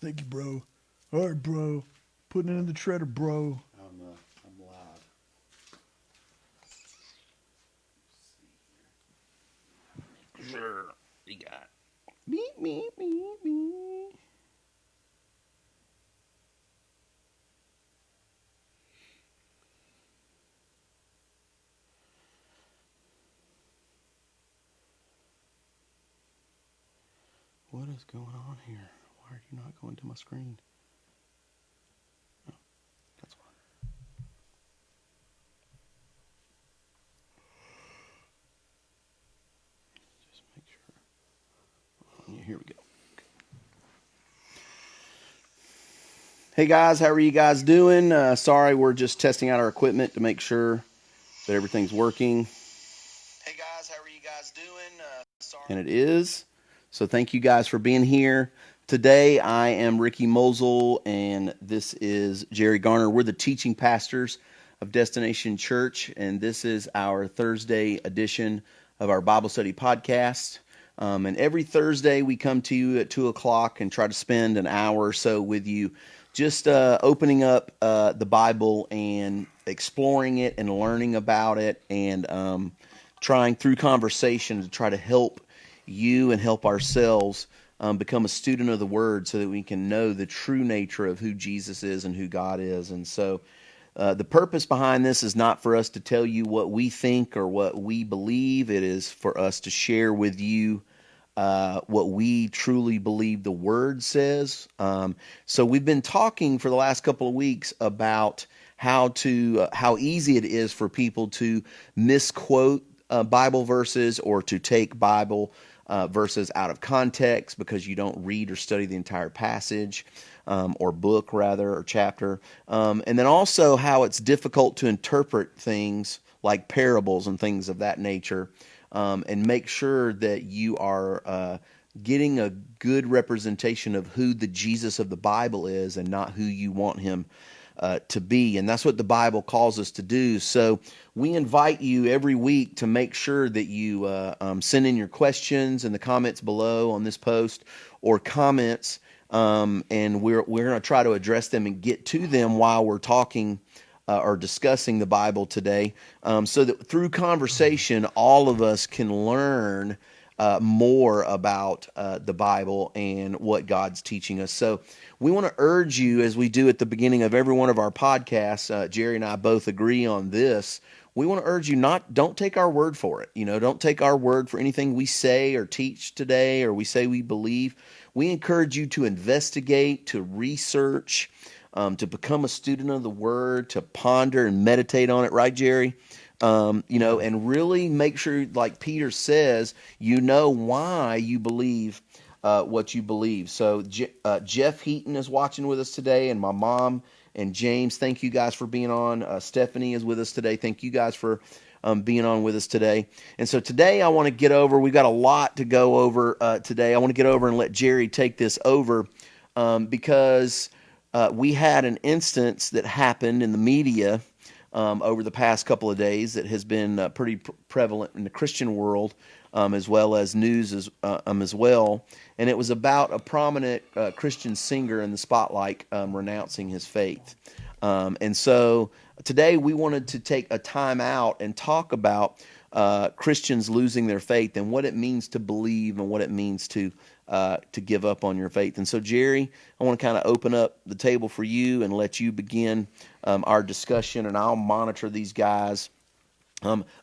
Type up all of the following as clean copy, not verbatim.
Thank you, bro. All right, bro. Putting it in the shredder, bro. I'm live. Sure. You got me. What is going on here? Why are you not going to my screen? Oh, that's why. Just make sure. Yeah, here we go. Hey guys, how are you guys doing? Sorry, we're just testing out our equipment to make sure that everything's working. Hey guys, how are you guys doing? Sorry. And it is. So thank you guys for being here. Today I am Ricky Mosel and this is Jerry Garner. We're the teaching pastors of Destination Church, and this is our Thursday edition of our Bible study podcast. And every Thursday we come to you at 2 o'clock and try to spend an hour or so with you just opening up the Bible and exploring it and learning about it and trying through conversation to try to help you and help ourselves become a student of the Word so that we can know the true nature of who Jesus is and who God is. And so the purpose behind this is not for us to tell you what we think or what we believe. It is for us to share with you what we truly believe the Word says. So we've been talking for the last couple of weeks about how easy it is for people to misquote Bible verses or to take Bible verses out of context because you don't read or study the entire passage or book rather or chapter. And then also how it's difficult to interpret things like parables and things of that nature, and make sure that you are getting a good representation of who the Jesus of the Bible is and not who you want him to be. And that's what the Bible calls us to do. So we invite you every week to make sure that you send in your questions in the comments below on this post or comments, and we're going to try to address them and get to them while we're talking or discussing the Bible today, so that through conversation, all of us can learn more about the Bible and what God's teaching us. So we want to urge you, as we do at the beginning of every one of our podcasts, Jerry and I both agree on this. We want to urge you don't take our word for it. Don't take our word for anything we say or teach today or we say we believe. We encourage you to investigate, to research, to become a student of the Word, to ponder and meditate on it, right, Jerry? And really make sure, like Peter says, why you believe what you believe. So Jeff Heaton is watching with us today, and my mom and James, thank you guys for being on. Stephanie is with us today. Thank you guys for being on with us today. And so today I want to get over, we've got a lot to go over today. I want to get over and let Jerry take this over because we had an instance that happened in the media over the past couple of days that has been pretty prevalent in the Christian world, as well as news as well. And it was about a prominent Christian singer in the spotlight renouncing his faith. And so today we wanted to take a time out and talk about Christians losing their faith and what it means to believe and what it means to give up on your faith. And so, Jerry, I want to kind of open up the table for you and let you begin our discussion, and I'll monitor these guys.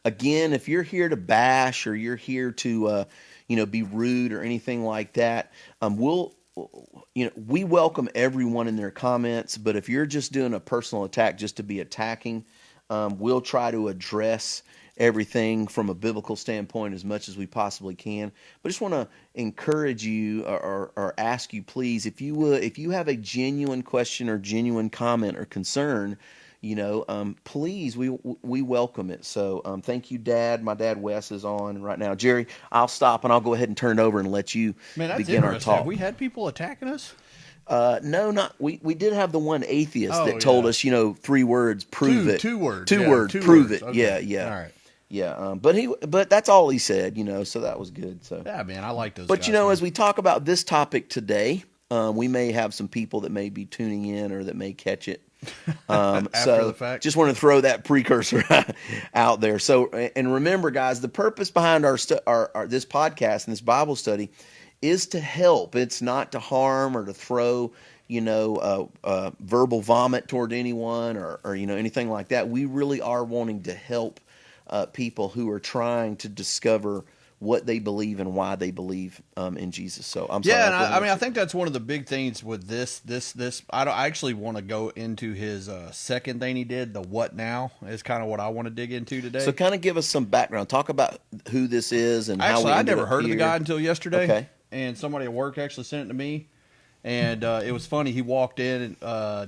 Again, if you're here to bash or you're here to, be rude or anything like that, we welcome everyone in their comments. But if you're just doing a personal attack just to be attacking, we'll try to address everything from a biblical standpoint as much as we possibly can. But I just want to encourage you or ask you, please, if you have a genuine question or genuine comment or concern, please, we welcome it. So thank you, Dad. My dad Wes is on right now. Jerry, I'll stop and I'll go ahead and turn it over and let you Man, that's begin our interesting. Have talk. we had people attacking us? No, not we did have the one atheist Oh, that told yeah. us, 3 words, prove it. Two words. Two Yeah, words, two prove words. it. Okay. Yeah, yeah. All right. Yeah, but that's all he said, so that was good. So, Yeah, man, I like those but guys. Man. as we talk about this topic today, We may have some people that may be tuning in or that may catch it. After the fact. Just want to throw that precursor out there. So, and remember, guys, the purpose behind our this podcast and this Bible study is to help. It's not to harm or to throw, verbal vomit toward anyone or anything like that. We really are wanting to help people who are trying to discover what they believe and why they believe in Jesus. So I'm sorry. Yeah, and I think that's one of the big things with this. I actually want to go into his second thing he did. The what now is kind of what I want to dig into today. So kind of give us some background. Talk about who this is and how we I ended never up heard of the here. guy until yesterday. Okay. And somebody at work actually sent it to me. And it was funny. He walked in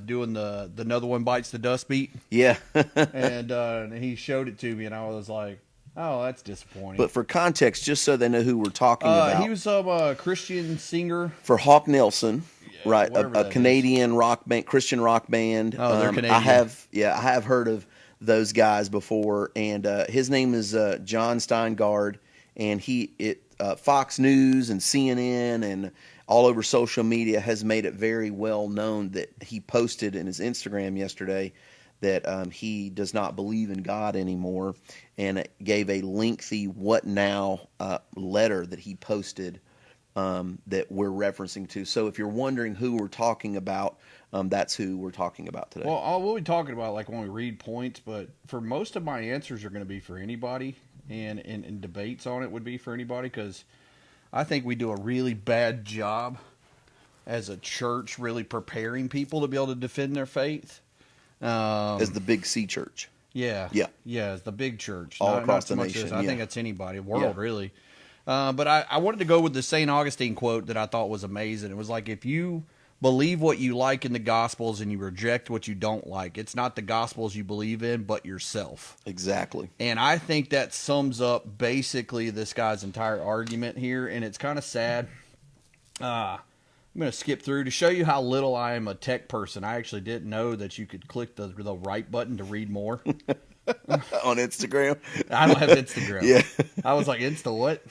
doing the Another One Bites the Dust beat. Yeah. and he showed it to me, and I was like, oh, that's disappointing. But for context, just so they know who we're talking about. He was a Christian singer. For Hawk Nelson, Yeah, right? whatever A that Canadian rock band, Christian rock band. Oh, they're Canadian. I have heard of those guys before, and his name is John Steingard, and Fox News and CNN and all over social media has made it very well known that he posted in his Instagram yesterday that he does not believe in God anymore, and it gave a lengthy "What Now" letter that he posted that we're referencing to. So if you're wondering who we're talking about, that's who we're talking about today. Well, we'll be talking about like when we read points, but for most of my answers are going to be for anybody, and debates on it would be for anybody, because I think we do a really bad job as a church really preparing people to be able to defend their faith. As the Big C Church. Yeah. Yeah. Yeah, it's the big church. All not, across not so the much nation, as, I yeah. think that's anybody, world, Yeah. really. But I wanted to go with the St. Augustine quote that I thought was amazing. It was like, if you believe what you like in the Gospels and you reject what you don't like, it's not the Gospels you believe in, but yourself. Exactly. And I think that sums up basically this guy's entire argument here, and it's kind of sad. I'm going to skip through to show you how little I am a tech person. I actually didn't know that you could click the right button to read more. On Instagram. I don't have Instagram. Yeah. I was like, Insta what?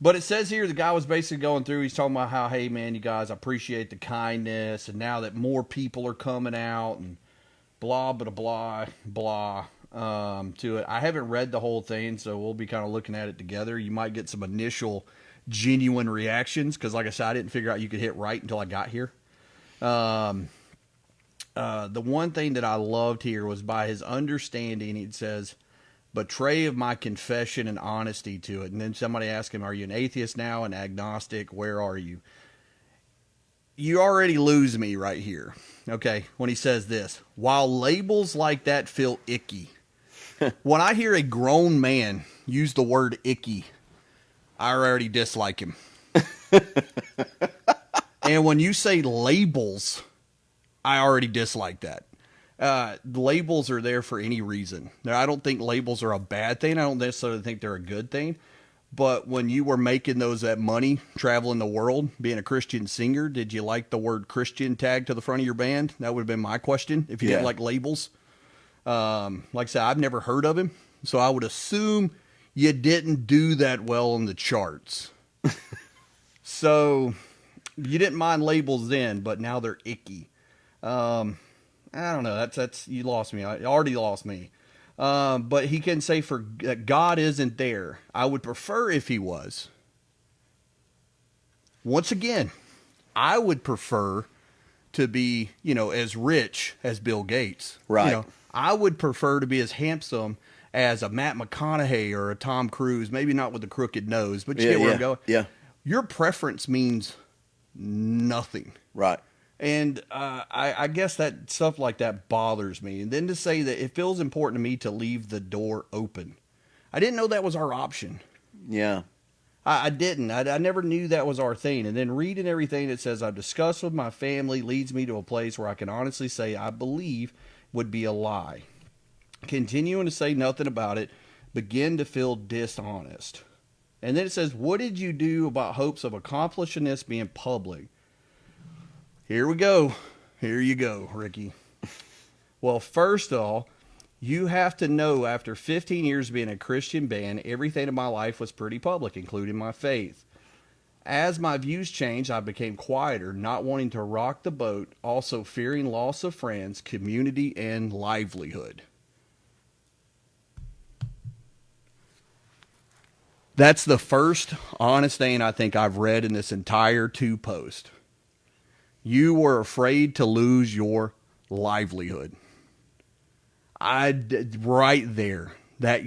But it says here the guy was basically going through, he's talking about how, hey, man, you guys, I appreciate the kindness, and now that more people are coming out, and blah, blah, blah, blah, to it. I haven't read the whole thing, so we'll be kind of looking at it together. You might get some initial genuine reactions, because like I said, I didn't figure out you could hit right until I got here. The one thing that I loved here was by his understanding, it says, betray of my confession and honesty to it. And then somebody asked him, are you an atheist now, an agnostic? Where are you? You already lose me right here. Okay, when he says this, while labels like that feel icky. When I hear a grown man use the word icky, I already dislike him. And when you say labels, I already dislike that. Labels are there for any reason. Now, I don't think labels are a bad thing. I don't necessarily think they're a good thing. But when you were making those at money, traveling the world, being a Christian singer, did you like the word Christian tagged to the front of your band? That would have been my question, if you didn't like labels. Like I said, I've never heard of him, so I would assume you didn't do that well on the charts. So you didn't mind labels then, but now they're icky. I don't know. That's you lost me. I already lost me. But he can say for God isn't there. I would prefer if he was. Once again, I would prefer to be, as rich as Bill Gates. Right. I would prefer to be as handsome as a Matt McConaughey or a Tom Cruise. Maybe not with the crooked nose, but you get where I'm going. Yeah. Your preference means nothing. Right. And I guess that stuff like that bothers me. And then to say that it feels important to me to leave the door open. I didn't know that was our option. Yeah. I didn't. I never knew that was our thing. And then reading everything that says I've discussed with my family leads me to a place where I can honestly say I believe would be a lie. Continuing to say nothing about it, begin to feel dishonest. And then it says, what did you do about hopes of accomplishing this being public? Here we go. Here you go, Ricky. Well, first of all, you have to know after 15 years being a Christian band, everything in my life was pretty public, including my faith. As my views changed, I became quieter, not wanting to rock the boat, also fearing loss of friends, community, and livelihood. That's the first honest thing I think I've read in this entire 2 post. You were afraid to lose your livelihood. Right there. That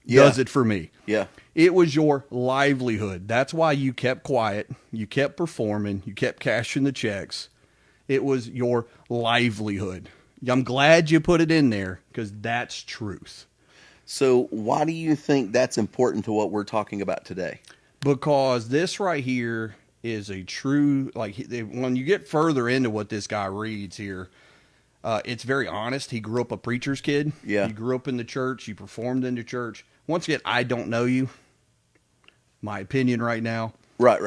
does it for me. Yeah. It was your livelihood. That's why you kept quiet. You kept performing. You kept cashing the checks. It was your livelihood. I'm glad you put it in there because that's truth. So why do you think that's important to what we're talking about today? Because this right here is a true, like, when you get further into what this guy reads here, it's very honest. He grew up a preacher's kid. Yeah. He grew up in the church. He performed in the church. Once again, I don't know you. My opinion right now. Right.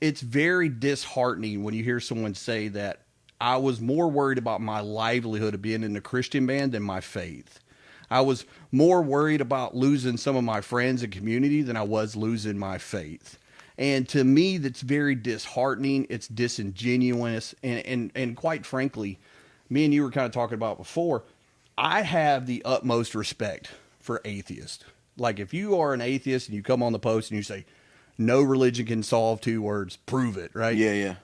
It's very disheartening when you hear someone say that I was more worried about my livelihood of being in the Christian band than my faith. I was more worried about losing some of my friends and community than I was losing my faith. And to me, that's very disheartening. It's disingenuous. And quite frankly, me and you were kind of talking about before, I have the utmost respect for atheists. Like, if you are an atheist and you come on the post and you say, no religion can solve 2 words, prove it, right? Yeah.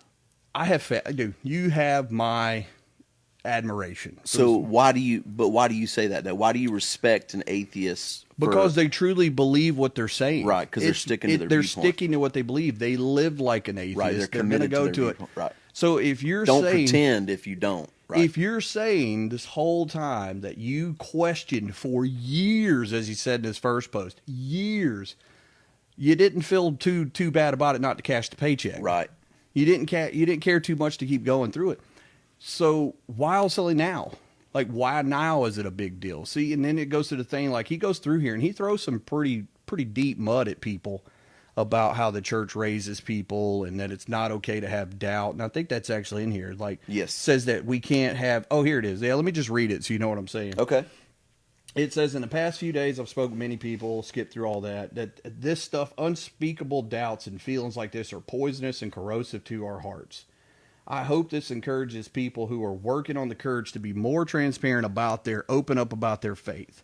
I have, dude, you have my admiration. So why do you say that though? Why do you respect an atheist? Because they truly believe what they're saying. Right, because they're sticking to their They're viewpoint. sticking to what they believe. They live like an atheist. Right, they're going committed to go to to their it. viewpoint. Right. So if you're Don't saying, pretend if you don't. Right. if you're saying this whole time that you questioned for years, as he said in his first post, years, you didn't feel too bad about it not to cash the paycheck. Right. You didn't care too much to keep going through it. So why all silly now? Like, why now is it a big deal? See, and then it goes to the thing, like, he goes through here and he throws some pretty deep mud at people about how the church raises people and that it's not okay to have doubt. And I think that's actually in here. Like, Yes. says that we can't have, oh, here it is. Yeah, let me just read it so you know what I'm saying. Okay. It says, in the past few days, I've spoken to many people, skip through all that this stuff, unspeakable doubts and feelings like this are poisonous and corrosive to our hearts. I hope this encourages people who are working on the courage to be more transparent open up about their faith.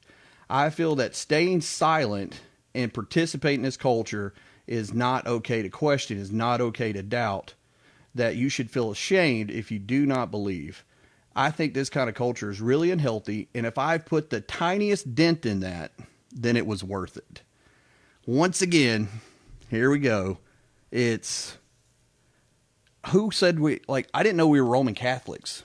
I feel that staying silent and participating in this culture is not okay to question, is not okay to doubt, that you should feel ashamed if you do not believe. I think this kind of culture is really unhealthy, and if I put the tiniest dent in that, then it was worth it. Once again, here we go. It's, who said I didn't know we were Roman Catholics.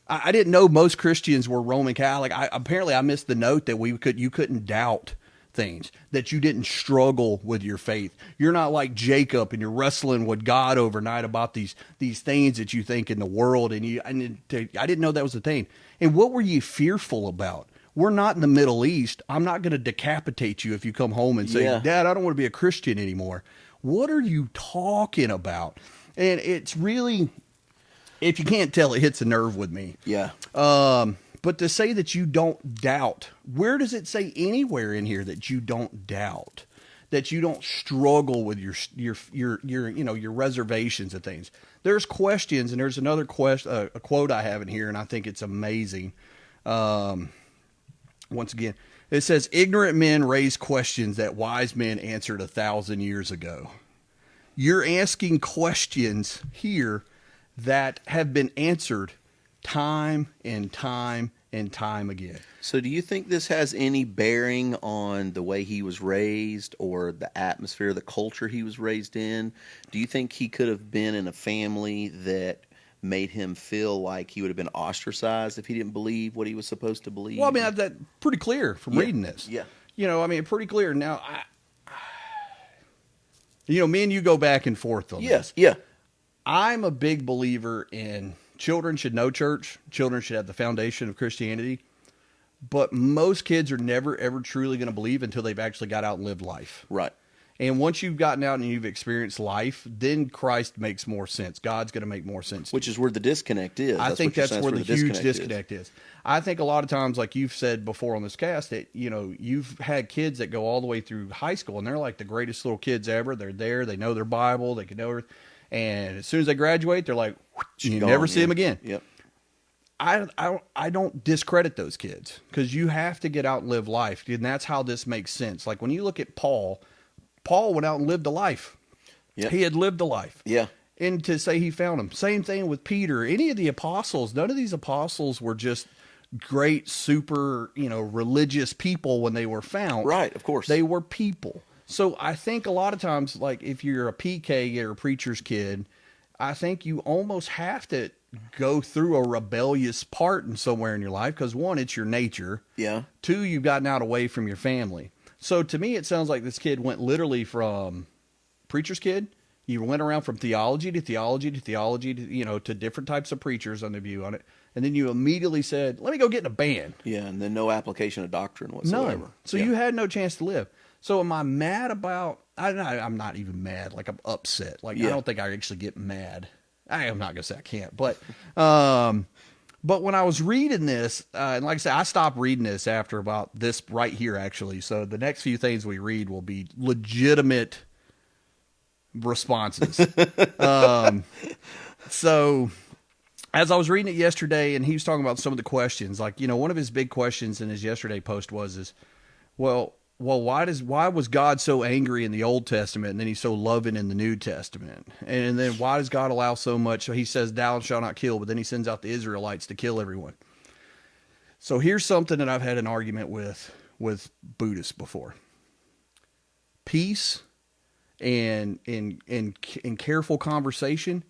I didn't know most Christians were Roman Catholic. Apparently I missed the note that you couldn't doubt things, that you didn't struggle with your faith. You're not like Jacob and you're wrestling with God overnight about these things that you think in the world. And I didn't know that was a thing. And what were you fearful about? We're not in the Middle East. I'm not going to decapitate you if you come home and say, Yeah. Dad, I don't want to be a Christian anymore. What are you talking about? And it's really, if you can't tell, it hits a nerve with me. Yeah. But to say that you don't doubt, where does it say anywhere in here that you don't doubt, that you don't struggle with your reservations and things? There's questions, and there's another a quote I have in here, and I think it's amazing. Once again, it says, ignorant men raise questions that wise men answered 1,000 years ago. You're asking questions here that have been answered time and time and time again. So do you think this has any bearing on the way he was raised or the atmosphere, the culture he was raised in? Do you think he could have been in a family that made him feel like he would have been ostracized if he didn't believe what he was supposed to believe? Well, I mean, that's pretty clear from reading this. Yeah. Pretty clear. Now, me and you go back and forth on this. Yeah. I'm a big believer in children should know church. Children should have the foundation of Christianity. But most kids are never, ever truly going to believe until they've actually got out and lived life. Right. And once you've gotten out and you've experienced life, then Christ makes more sense. God's going to make more sense. Which is where the disconnect is. I think that's where the huge disconnect is. is. I think a lot of times, like you've said before on this cast, that you've had kids that go all the way through high school, and they're like the greatest little kids ever. They're there, they know their Bible, they can know everything. And as soon as they graduate, they're like, you never see them again. Yep. I don't discredit those kids, because you have to get out and live life, and that's how this makes sense. Like when you look at Paul went out and lived a life. Yep. He had lived a life. Yeah. And to say he found him. Same thing with Peter. Any of the apostles, none of these apostles were just great, super, religious people when they were found. Right, of course. They were people. So I think a lot of times, like if you're a PK or a preacher's kid, I think you almost have to go through a rebellious part in somewhere in your life, because one, it's your nature. Yeah. Two, you've gotten out away from your family. So to me, it sounds like this kid went literally from preacher's kid. You went around from theology to theology to theology to, to different types of preachers on the view on it. And then you immediately said, let me go get in a band. Yeah. And then no application of doctrine whatsoever. None. So you had no chance to live. So am I mad about, I'm not even mad. Like I'm upset. Like I don't think I actually get mad. I'm not going to say I can't, but when I was reading this, and like I said, I stopped reading this after about this right here, actually. So the next few things we read will be legitimate responses. So as I was reading it yesterday, and he was talking about some of the questions, like, one of his big questions in his yesterday post was, why was God so angry in the Old Testament and then he's so loving in the New Testament? And then why does God allow so much? So he says, thou shalt not kill, but then he sends out the Israelites to kill everyone. So here's something that I've had an argument with Buddhists before. Peace and careful conversation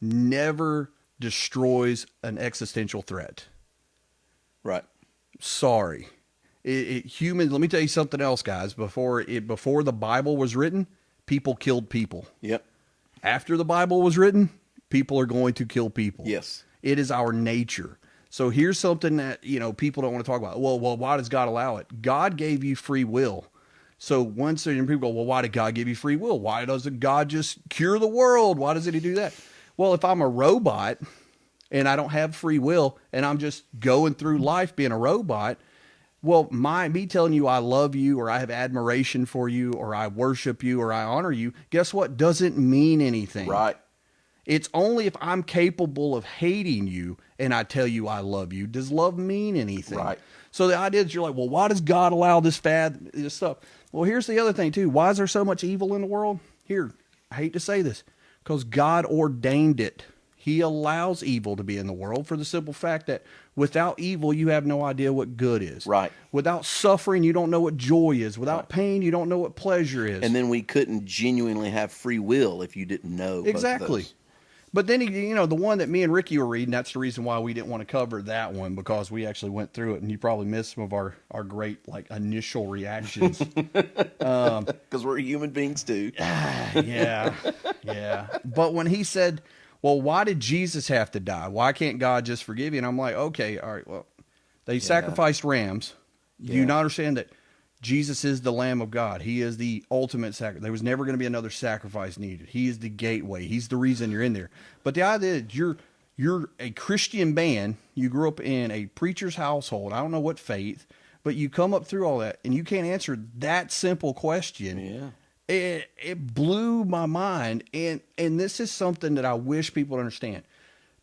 never destroys an existential threat. Right. Sorry. Humans, let me tell you something else, guys. Before the Bible was written, people killed people. Yep. After the Bible was written, people are going to kill people. Yes. It is our nature. So here's something that, people don't want to talk about. Well, why does God allow it? God gave you free will. So once people go, well, why did God give you free will? Why doesn't God just cure the world? Why doesn't he do that? Well, if I'm a robot and I don't have free will and I'm just going through life being a robot, well, me telling you I love you, or I have admiration for you, or I worship you, or I honor you, guess what? Doesn't mean anything. Right. It's only if I'm capable of hating you and I tell you I love you, does love mean anything? Right. So the idea is you're like, well, why does God allow this stuff? Well, here's the other thing too. Why is there so much evil in the world? Here, I hate to say this, because God ordained it. He allows evil to be in the world for the simple fact that without evil, you have no idea what good is. Right. Without suffering, you don't know what joy is. Without pain, you don't know what pleasure is. And then we couldn't genuinely have free will if you didn't know. Exactly. But then, the one that me and Ricky were reading, that's the reason why we didn't want to cover that one, because we actually went through it, and you probably missed some of our great, initial reactions. Because we're human beings too. Yeah. But when he said, well, why did Jesus have to die? Why can't God just forgive you? And I'm like, okay, all right, well, they sacrificed rams. Do you not understand that Jesus is the Lamb of God? He is the ultimate sacrifice. There was never going to be another sacrifice needed. He is the gateway. He's the reason you're in there. But the idea is you're a Christian man. You grew up in a preacher's household. I don't know what faith, but you come up through all that, and you can't answer that simple question. Yeah. It blew my mind, and this is something that I wish people understand.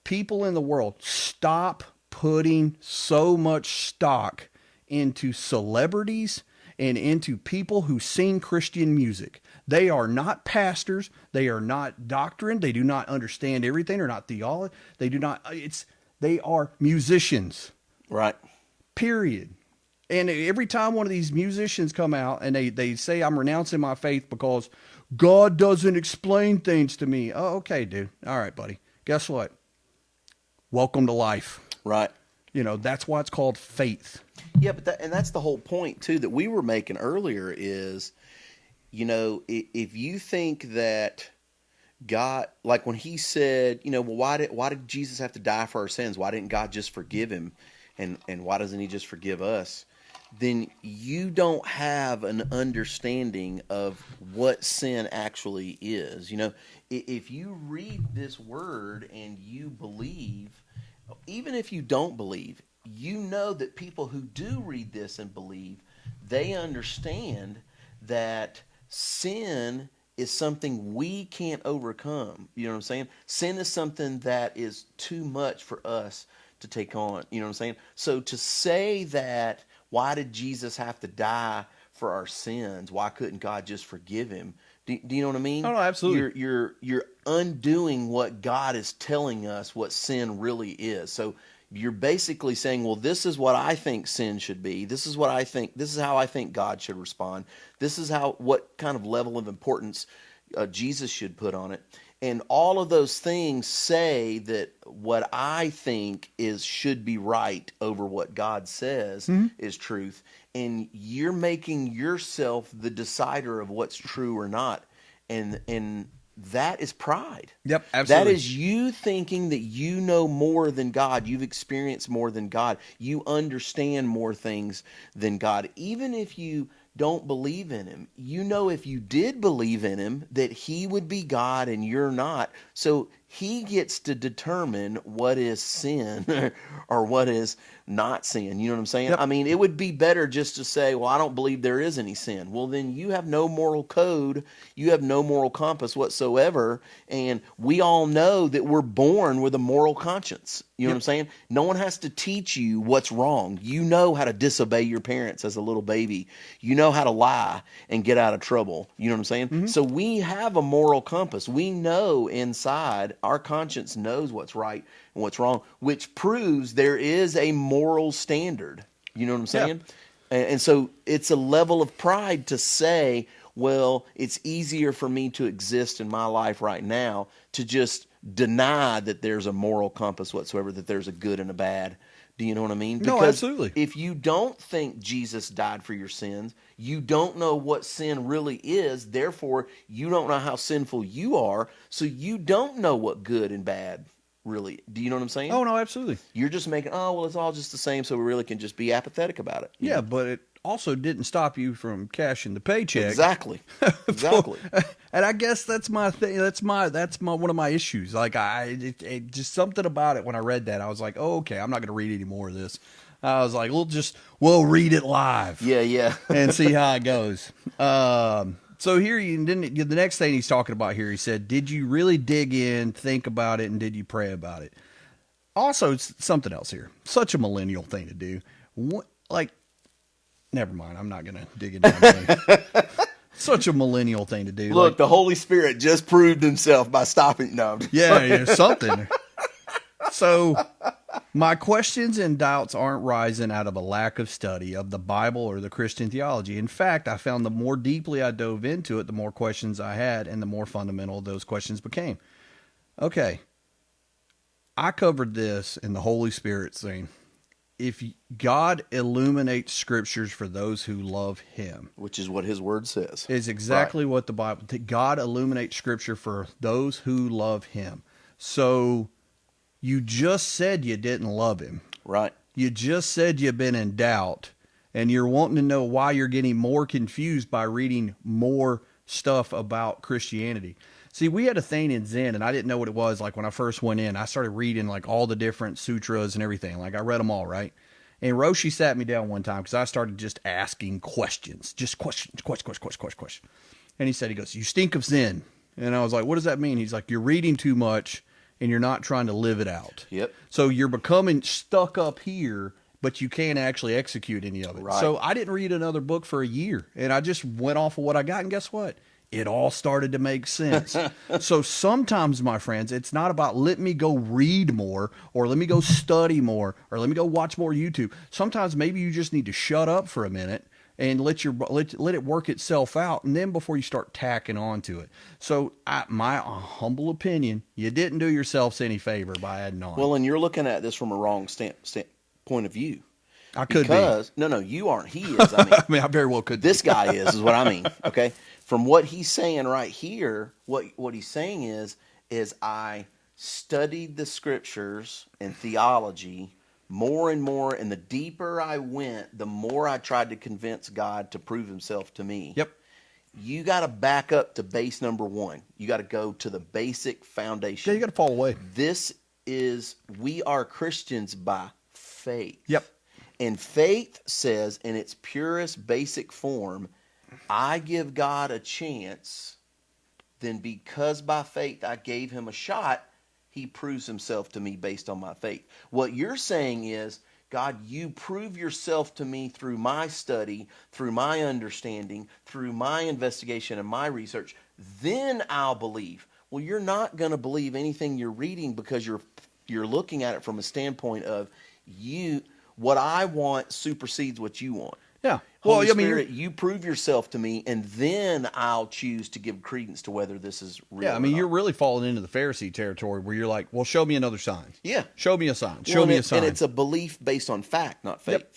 People in the world, stop putting so much stock into celebrities and into people who sing Christian music. They are not pastors. They are not doctrine. They do not understand everything. They're not theology. They do not. They are musicians. Right. Period. And every time one of these musicians come out and they say, I'm renouncing my faith because God doesn't explain things to me. Oh, okay, dude. All right, buddy. Guess what? Welcome to life. Right. That's why it's called faith. Yeah, but that's the whole point too that we were making earlier is, if you think that God, like when he said, well, why did Jesus have to die for our sins? Why didn't God just forgive him? And why doesn't he just forgive us? then you don't have an understanding of what sin actually is. You know, if you read this word and you believe, even if you don't believe, you know that people who do read this and believe, they understand that sin is something we can't overcome. You know what I'm saying? Sin is something that is too much for us to take on. You know what I'm saying? So to say that, why did Jesus have to die for our sins? Why couldn't God just forgive him? Do you know what I mean? Oh, no, absolutely. You're undoing what God is telling us what sin really is. So you're basically saying, well, this is what I think sin should be. This is what I think. This is how I think God should respond. This is what kind of level of importance Jesus should put on it. And all of those things say that what I think should be right over what God says is truth. And you're making yourself the decider of what's true or not. And that is pride. Yep, absolutely. That is you thinking that you know more than God. You've experienced more than God. You understand more things than God. Even if you don't believe in him, you know, if you did believe in him, that he would be God and you're not. So he gets to determine what is sin or what is not sin. You know what I'm saying? Yep. I mean, it would be better just to say, well, I don't believe there is any sin. Well, then you have no moral code. You have no moral compass whatsoever. And we all know that we're born with a moral conscience. You know what I'm saying? No one has to teach you what's wrong. You know how to disobey your parents as a little baby. You know how to lie and get out of trouble. You know what I'm saying? So we have a moral compass. We know inside, our conscience knows what's right and what's wrong, which proves there is a moral standard. You know what I'm saying? And so it's a level of pride to say, well, it's easier for me to exist in my life right now to just deny that there's a moral compass whatsoever, that there's a good and a bad. Do you know what I mean? No, absolutely. If you don't think Jesus died for your sins, you don't know what sin really is. Therefore, you don't know how sinful you are. So you don't know what good and bad really. Do you know what I'm saying? Oh, no, absolutely. You're just making, oh, well, it's all just the same. So we really can just be apathetic about it. Yeah, but it also didn't stop you from cashing the paycheck. Exactly. Exactly. And I guess that's my thing. That's my one of my issues. Like it just something about it when I read that, I was like, oh, okay, I'm not going to read any more of this. I was like, we'll read it live. Yeah. And see how it goes. So here the next thing he's talking about here, he said, did you really dig in, think about it, and did you pray about it? Also, it's something else here. Such a millennial thing to do. Never mind. I'm not going to dig into that. Such a millennial thing to do. Look, the Holy Spirit just proved himself by stopping. No. Yeah, something. So my questions and doubts aren't rising out of a lack of study of the Bible or the Christian theology. In fact, I found the more deeply I dove into it, the more questions I had and the more fundamental those questions became. Okay. I covered this in the Holy Spirit thing. If God illuminates scriptures for those who love him, Which is what his word says. is exactly what the Bible, that God illuminates scripture for those who love him. So you just said you didn't love him. Right. You just said you've been in doubt, and you're wanting to know why you're getting more confused by reading more stuff about Christianity. See, we had a thing in Zen, and I didn't know what it was. Like when I first went in, I started reading like all the different sutras and everything. Like I read them all, right? And Roshi sat me down one time because I started just asking questions. Just questions. And he goes, you stink of Zen. And I was like, what does that mean? He's like, you're reading too much and you're not trying to live it out. Yep. So you're becoming stuck up here, but you can't actually execute any of it. Right. So I didn't read another book for a year, and I just went off of what I got, and guess what? It all started to make sense. So sometimes, my friends, it's not about let me go read more or let me go study more or let me go watch more YouTube. Sometimes maybe you just need to shut up for a minute and let it work itself out, and then before you start tacking onto it. So my humble opinion, you didn't do yourselves any favor by adding on. Well, and you're looking at this from a wrong point of view. I could Because, no, you aren't. He is. I mean, I very well could. this guy is what I mean. Okay. From what he's saying right here, what he's saying is I studied the scriptures and theology more and more, and the deeper I went, the more I tried to convince God to prove himself to me. Yep. You got to back up to base number one. You got to go to the basic foundation. Yeah, you got to fall away. We are Christians by faith. Yep. And faith says, in its purest basic form, I give God a chance, then because by faith I gave him a shot, he proves himself to me based on my faith. What you're saying is, God, you prove yourself to me through my study, through my understanding, through my investigation and my research, then I'll believe. Well, you're not going to believe anything you're reading because you're looking at it from a standpoint of what I want supersedes what you want. Yeah. Holy Well, I mean, Spirit, you prove yourself to me, and then I'll choose to give credence to whether this is real. yeah, I mean, you're really falling into the Pharisee territory where you're like, well, show me another sign. Yeah. Show me a sign. Well, Show me a sign. And it's a belief based on fact, not faith. Yep.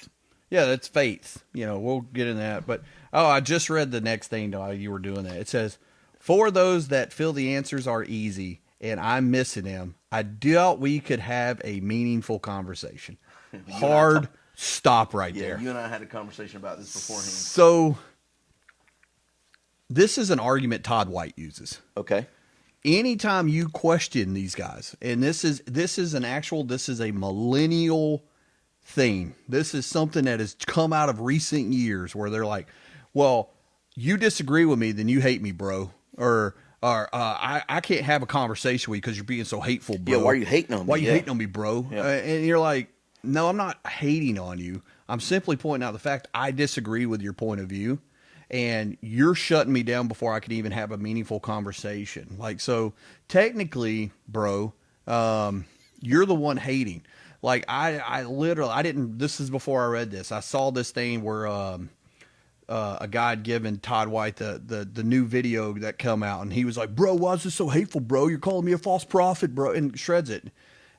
Yeah, that's faith. You know, we'll get in that. But, I just read the next thing while you were doing that. It says, for those that feel the answers are easy and I'm missing them, I doubt we could have a meaningful conversation. Hard stop right there. You and I had a conversation about this beforehand. So, this is an argument Todd White uses. Okay. Anytime you question these guys, and this is a millennial thing. This is something that has come out of recent years where they're like, well, you disagree with me, then you hate me, bro. Or I can't have a conversation with you because you're being so hateful, bro. Yeah, why are you hating on me? Why are you hating on me, bro? Yeah. And you're like, no, I'm not hating on you. I'm simply pointing out the fact I disagree with your point of view, and you're shutting me down before I could even have a meaningful conversation. Like, so technically, bro, you're the one hating. Like, I literally didn't, this is before I read this. I saw this thing where, a guy had given Todd White the new video that come out, and he was like, bro, why is this so hateful, bro? You're calling me a false prophet, bro, and shreds it.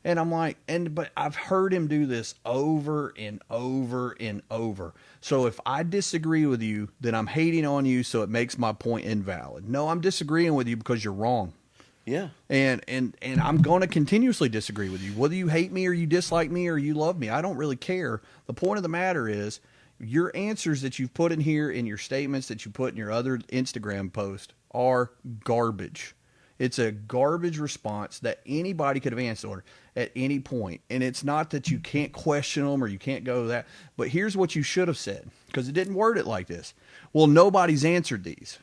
And I'm like, but I've heard him do this over and over and over. So if I disagree with you, then I'm hating on you, so it makes my point invalid. No, I'm disagreeing with you because you're wrong. Yeah. And I'm going to continuously disagree with you. Whether you hate me or you dislike me or you love me, I don't really care. The point of the matter is, your answers that you've put in here and your statements that you put in your other Instagram post are garbage. It's a garbage response that anybody could have answered at any point. And it's not that you can't question them or you can't go that. But here's what you should have said, because it didn't word it like this. Well, nobody's answered these.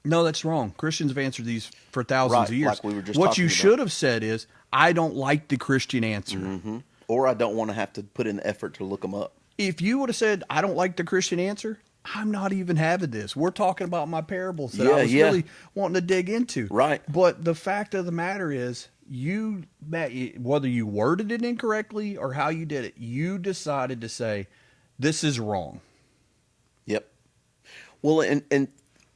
No, that's wrong. Christians have answered these for thousands of years. Like we were just what talking you about. should have said is, I don't like the Christian answer. Mm-hmm. Or I don't want to have to put in the effort to look them up. If you would have said, I don't like the Christian answer, I'm not even having this. We're talking about my parables that I was really wanting to dig into. Right. But the fact of the matter is, whether you worded it incorrectly or how you did it, you decided to say, this is wrong. Yep. Well, and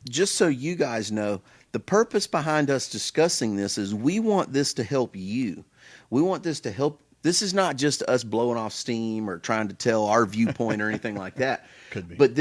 just so you guys know, the purpose behind us discussing this is we want this to help you. We want this to help. This is not just us blowing off steam or trying to tell our viewpoint or anything like that. Could be. But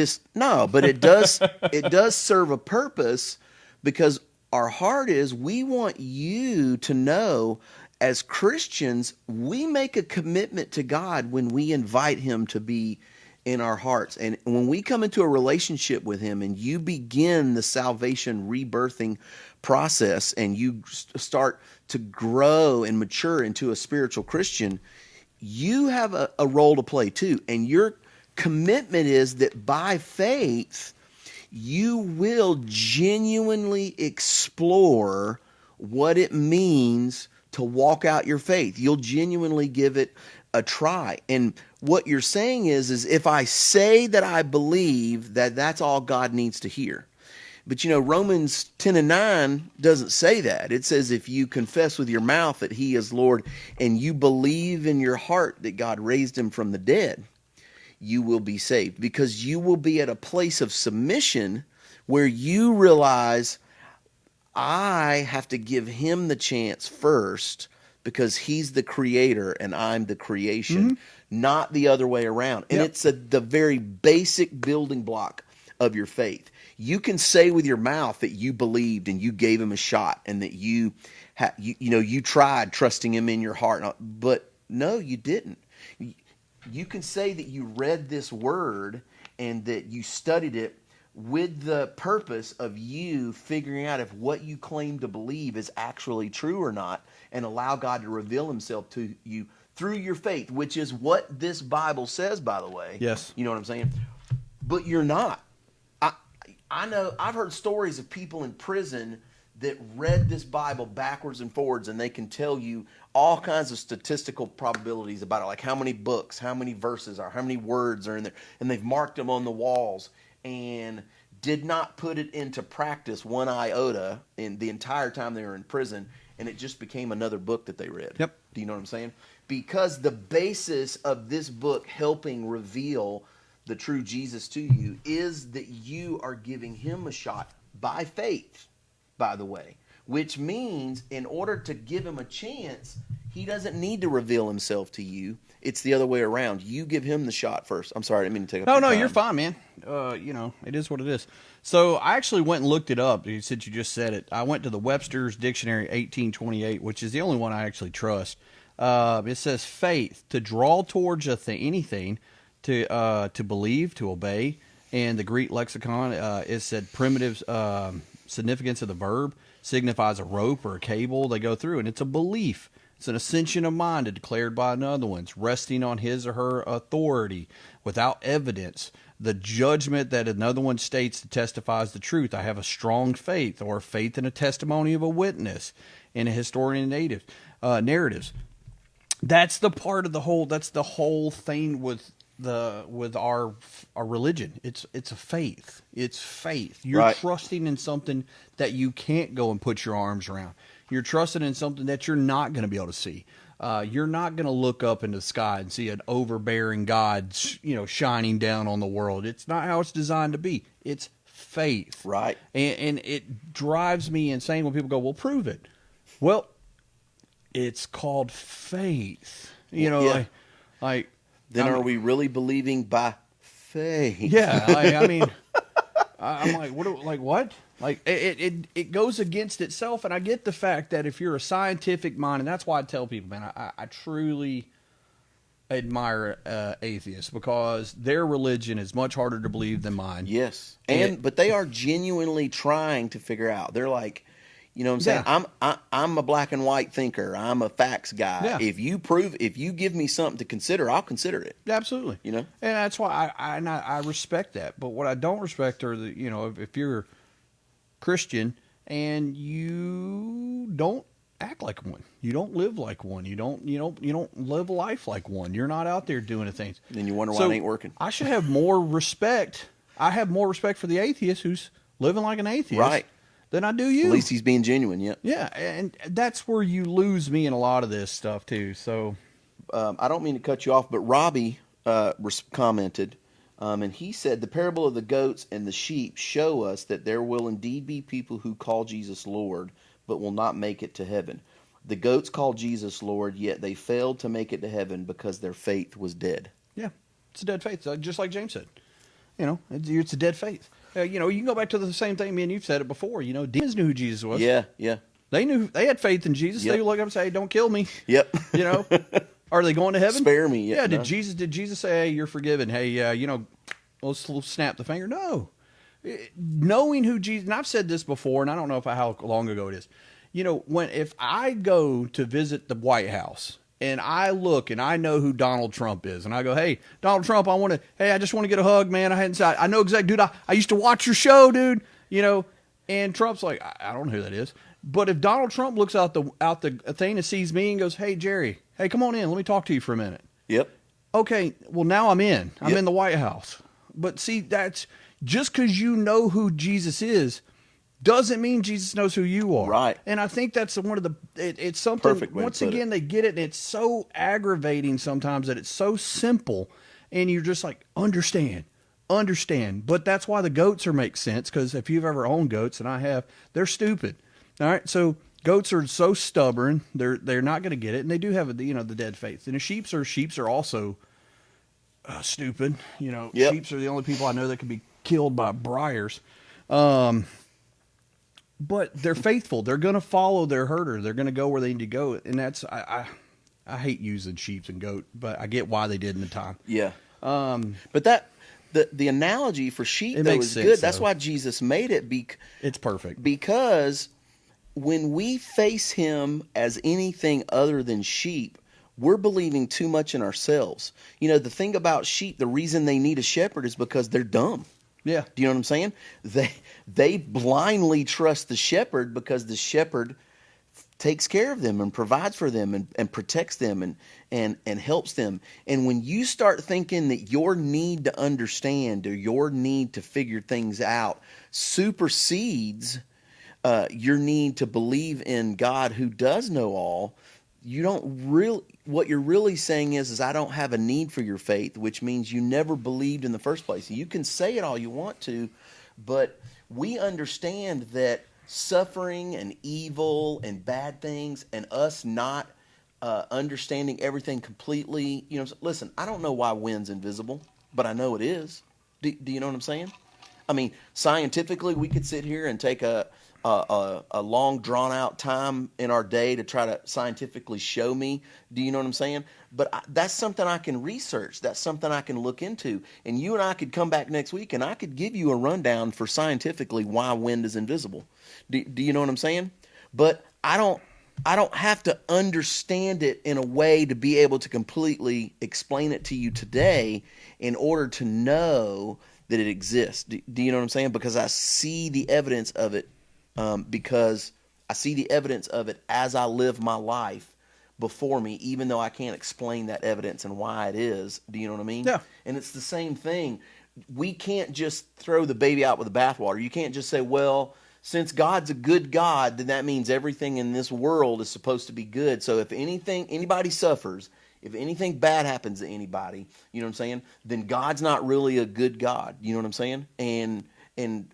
but it does serve a purpose, because our heart is, we want you to know, as Christians, we make a commitment to God when we invite him to be in our hearts. And when we come into a relationship with him and you begin the salvation rebirthing process and you start to grow and mature into a spiritual Christian, you have a role to play too. And your commitment is that by faith, you will genuinely explore what it means to walk out your faith. You'll genuinely give it a try. And what you're saying is if I say that I believe, that's all God needs to hear. But Romans 10:9 doesn't say that. It says if you confess with your mouth that he is Lord and you believe in your heart that God raised him from the dead, you will be saved, because you will be at a place of submission where you realize, I have to give him the chance first, because he's the creator and I'm the creation, not the other way around. And it's the very basic building block of your faith. You can say with your mouth that you believed and you gave him a shot and that you tried trusting him in your heart, but no, you didn't. You can say that you read this word and that you studied it with the purpose of you figuring out if what you claim to believe is actually true or not, and allow God to reveal himself to you through your faith, which is what this Bible says, by the way. Yes. You know what I'm saying? But you're not. I know, I've heard stories of people in prison that read this Bible backwards and forwards, and they can tell you all kinds of statistical probabilities about it, like how many books, how many verses are, how many words are in there, and they've marked them on the walls, and did not put it into practice one iota in the entire time they were in prison, and it just became another book that they read. Yep. Do you know what I'm saying? Because the basis of this book helping reveal the true Jesus to you is that you are giving him a shot by faith, by the way, which means in order to give him a chance, he doesn't need to reveal himself to you. It's the other way around. You give him the shot first. I'm sorry, I didn't mean to take up your time. You're fine, man. It is what it is. So I actually went and looked it up since you just said it. I went to the Webster's Dictionary 1828, which is the only one I actually trust. It says faith, to draw towards anything, to believe, to obey. And the Greek lexicon, it said primitive significance of the verb signifies a rope or a cable they go through, and it's a belief. It's an ascension of mind declared by another one's, resting on his or her authority without evidence. The judgment that another one states that testifies the truth. I have a strong faith, or faith in a testimony of a witness in a historian narratives. That's the part of the whole. That's the whole thing with our religion. It's a faith. It's faith. You're right. trusting in something that you can't go and put your arms around. You're trusting in something that you're not going to be able to see. You're not going to look up into the sky and see an overbearing God, shining down on the world. It's not how it's designed to be. It's faith. Right. And it drives me insane when people go, "Well, prove it." Well, it's called faith. Yeah. Like. Then are we really believing by faith? Yeah, I mean, I'm like, what? Like, it goes against itself, and I get the fact that if you're a scientific mind, and that's why I tell people, man, I truly admire atheists, because their religion is much harder to believe than mine. Yes, but they are genuinely trying to figure out. They're like, you know what I'm saying? Yeah. I'm a black and white thinker. I'm a facts guy. Yeah. If you give me something to consider, I'll consider it. Absolutely. And that's why I respect that. But what I don't respect are if you're Christian and you don't act like one, you don't live like one, you don't live life like one, you're not out there doing the things. Then you wonder why it ain't working. I should have more respect. I have more respect for the atheist who's living like an atheist. Right. Than I do you. At least he's being genuine, yeah. Yeah, and that's where you lose me in a lot of this stuff too. So, I don't mean to cut you off, but Robbie commented, and he said, the parable of the goats and the sheep show us that there will indeed be people who call Jesus Lord, but will not make it to heaven. The goats called Jesus Lord, yet they failed to make it to heaven because their faith was dead. Yeah, it's a dead faith, just like James said. It's a dead faith. You can go back to the same thing, me and you've said it before. Demons knew who Jesus was. Yeah. They knew, they had faith in Jesus. Yep. They would look up and say, "Hey, don't kill me." Yep. Are they going to heaven? Spare me. Yeah. No. Did Jesus say, "Hey, you're forgiven"? Hey, let's snap the finger. No. Knowing who Jesus, and I've said this before, and I don't know how long ago it is. If I go to visit the White House and I look and I know who Donald Trump is, and I go, "Hey, Donald Trump, I just want to get a hug, man. I know exactly, dude. I used to watch your show, dude. And Trump's like, I don't know who that is. But if Donald Trump looks out the thing and sees me and goes, "Hey, Jerry, hey, come on in. Let me talk to you for a minute." Yep. Okay, well, now I'm in. I'm in the White House. But see, that's just because you know who Jesus is doesn't mean Jesus knows who you are. Right. And I think that's one of it's something, Perfect way to once put again, they get it, and it's so aggravating sometimes that it's so simple, and you're just like, understand. But that's why the goats make sense, because if you've ever owned goats, and I have, they're stupid. All right, so goats are so stubborn, they're not going to get it, and they do have the dead faith. And the sheeps are also stupid. Yep. Sheeps are the only people I know that can be killed by briars. But they're faithful. They're going to follow their herder. They're going to go where they need to go. And that's, I I hate using sheep and goat, but I get why they did in the time. Yeah. But the analogy for sheep It though makes is sense, good. That's though. why Jesus made it It's perfect. because when we face him as anything other than sheep, we're believing too much in ourselves. You know, the thing about sheep, the reason they need a shepherd is because they're dumb. Yeah. Do you know what I'm saying? They blindly trust the shepherd because the shepherd takes care of them and provides for them and protects them and helps them. And when you start thinking that your need to understand or your need to figure things out supersedes your need to believe in God who does know all, you don't really, what you're really saying is I don't have a need for your faith, which means you never believed in the first place. You can say it all you want to, but we understand that suffering and evil and bad things and us not understanding everything completely, you know, listen, I don't know why wind's invisible, but I know it is. Do you know what I'm saying? I mean, scientifically, we could sit here and take a long, drawn out time in our day to try to scientifically show me. Do you know what I'm saying? But that's something I can research. That's something I can look into. And you and I could come back next week and I could give you a rundown for scientifically why wind is invisible. Do you know what I'm saying? But I don't have to understand it in a way to be able to completely explain it to you today in order to know that it exists. Do you know what I'm saying? Because I see the evidence of it, because I see the evidence of it as I live my life before me, even though I can't explain that evidence and why it is. Do you know what I mean? Yeah. And it's the same thing. We can't just throw the baby out with the bathwater. You can't just say, well, since God's a good God, then that means everything in this world is supposed to be good. So if anybody suffers, if anything bad happens to anybody, you know what I'm saying, then God's not really a good God. You know what I'm saying? And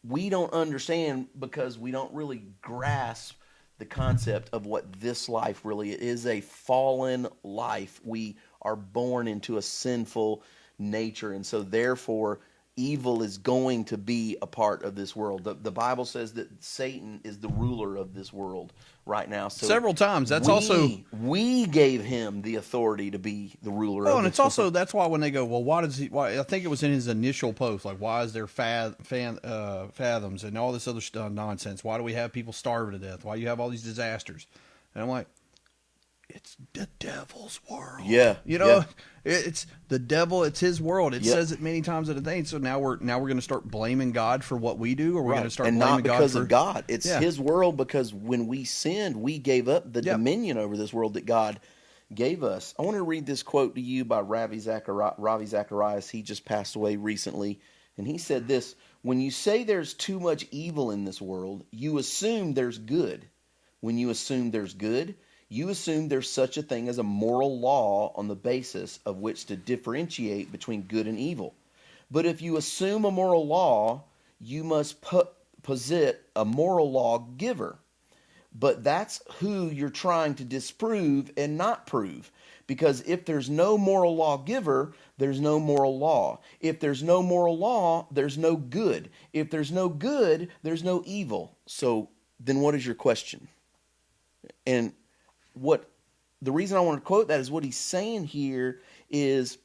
we don't understand because we don't really grasp the concept of what this life really is. A fallen life. We are born into a sinful nature, and so therefore evil is going to be a part of this world. The Bible says that Satan is the ruler of this world right now. So Several times. That's also we gave him the authority to be the ruler Oh, of and this it's also world. that's why when they go, well, why does he? Why I think it was in his initial post, like why is there fathoms and all this other stuff nonsense? Why do we have people starving to death? Why do you have all these disasters? And I'm like, it's the devil's world. Yeah, you know, yeah. it's the devil. It's his world. It Yep. says it many times in a day. So now we're going to start blaming God for what we do, or we're going to start and blaming not because God for of God. It's Yeah. his world, because when we sinned, we gave up the Yep. dominion over this world that God gave us. I want to read this quote to you by Ravi Zacharias. He just passed away recently, and he said this: when you say there's too much evil in this world, you assume there's good. When you assume there's good, you assume there's such a thing as a moral law on the basis of which to differentiate between good and evil. But if you assume a moral law, you must posit a moral law giver. But that's who you're trying to disprove and not prove. Because if there's no moral law giver, there's no moral law. If there's no moral law, there's no good. If there's no good, there's no evil. So then what is your question? And what the reason I want to quote that is what he's saying here is,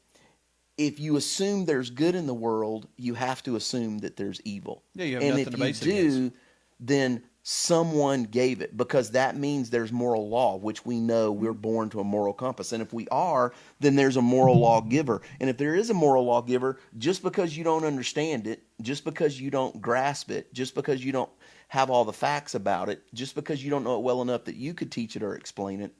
if you assume there's good in the world, you have to assume that there's evil. Yeah, you have and nothing if to you base it do, against. then someone gave it, because that means there's moral law, which we know we're born to a moral compass. And if we are, then there's a moral law giver. And if there is a moral law giver, just because you don't understand it, just because you don't grasp it, just because you don't have all the facts about it, just because you don't know it well enough that you could teach it or explain it,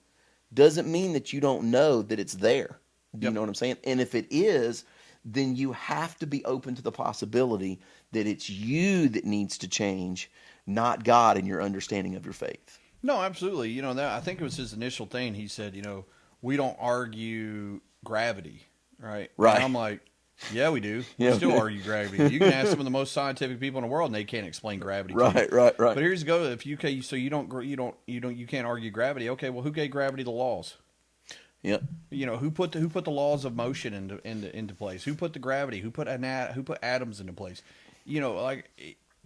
doesn't mean that you don't know that it's there. Do you Yep. know what I'm saying? And if it is, then you have to be open to the possibility that it's you that needs to change, not God in your understanding of your faith. No, absolutely. You know, that I think it was his initial thing. He said, you know, we don't argue gravity, right? Right. And I'm like, yeah, we do. We Yeah. still argue gravity. You can ask some of the most scientific people in the world, and they can't explain gravity. to you. Right. But here's the go. If you you can't argue gravity. Okay, well, who gave gravity the laws? Yep. You know, who put the laws of motion into place? Who put the gravity? Who put atoms into place? You know, like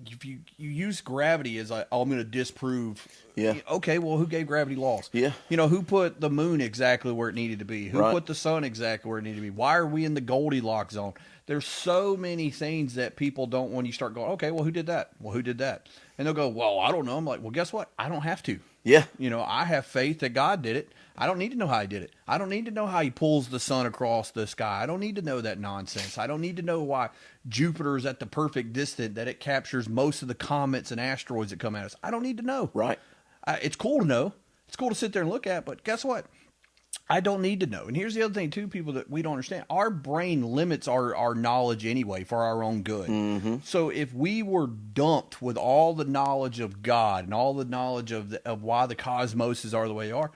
if you use gravity as like, oh, I'm going to disprove. Yeah. Okay, well, who gave gravity laws? Yeah. Who put the moon exactly where it needed to be? Who Right. put the sun exactly where it needed to be? Why are we in the Goldilocks zone? There's so many things that people don't, when you start going, okay, well, who did that? Well, who did that? And they'll go, well, I don't know. I'm like, well, guess what? I don't have to. Yeah. I have faith that God did it. I don't need to know how he did it. I don't need to know how he pulls the sun across the sky. I don't need to know that nonsense. I don't need to know why Jupiter is at the perfect distance that it captures most of the comets and asteroids that come at us. I don't need to know. Right. It's cool to know. It's cool to sit there and look at, but guess what? I don't need to know. And here's the other thing, too, people that we don't understand. Our brain limits our knowledge anyway for our own good. Mm-hmm. So if we were dumped with all the knowledge of God and all the knowledge of why the cosmoses are the way they are,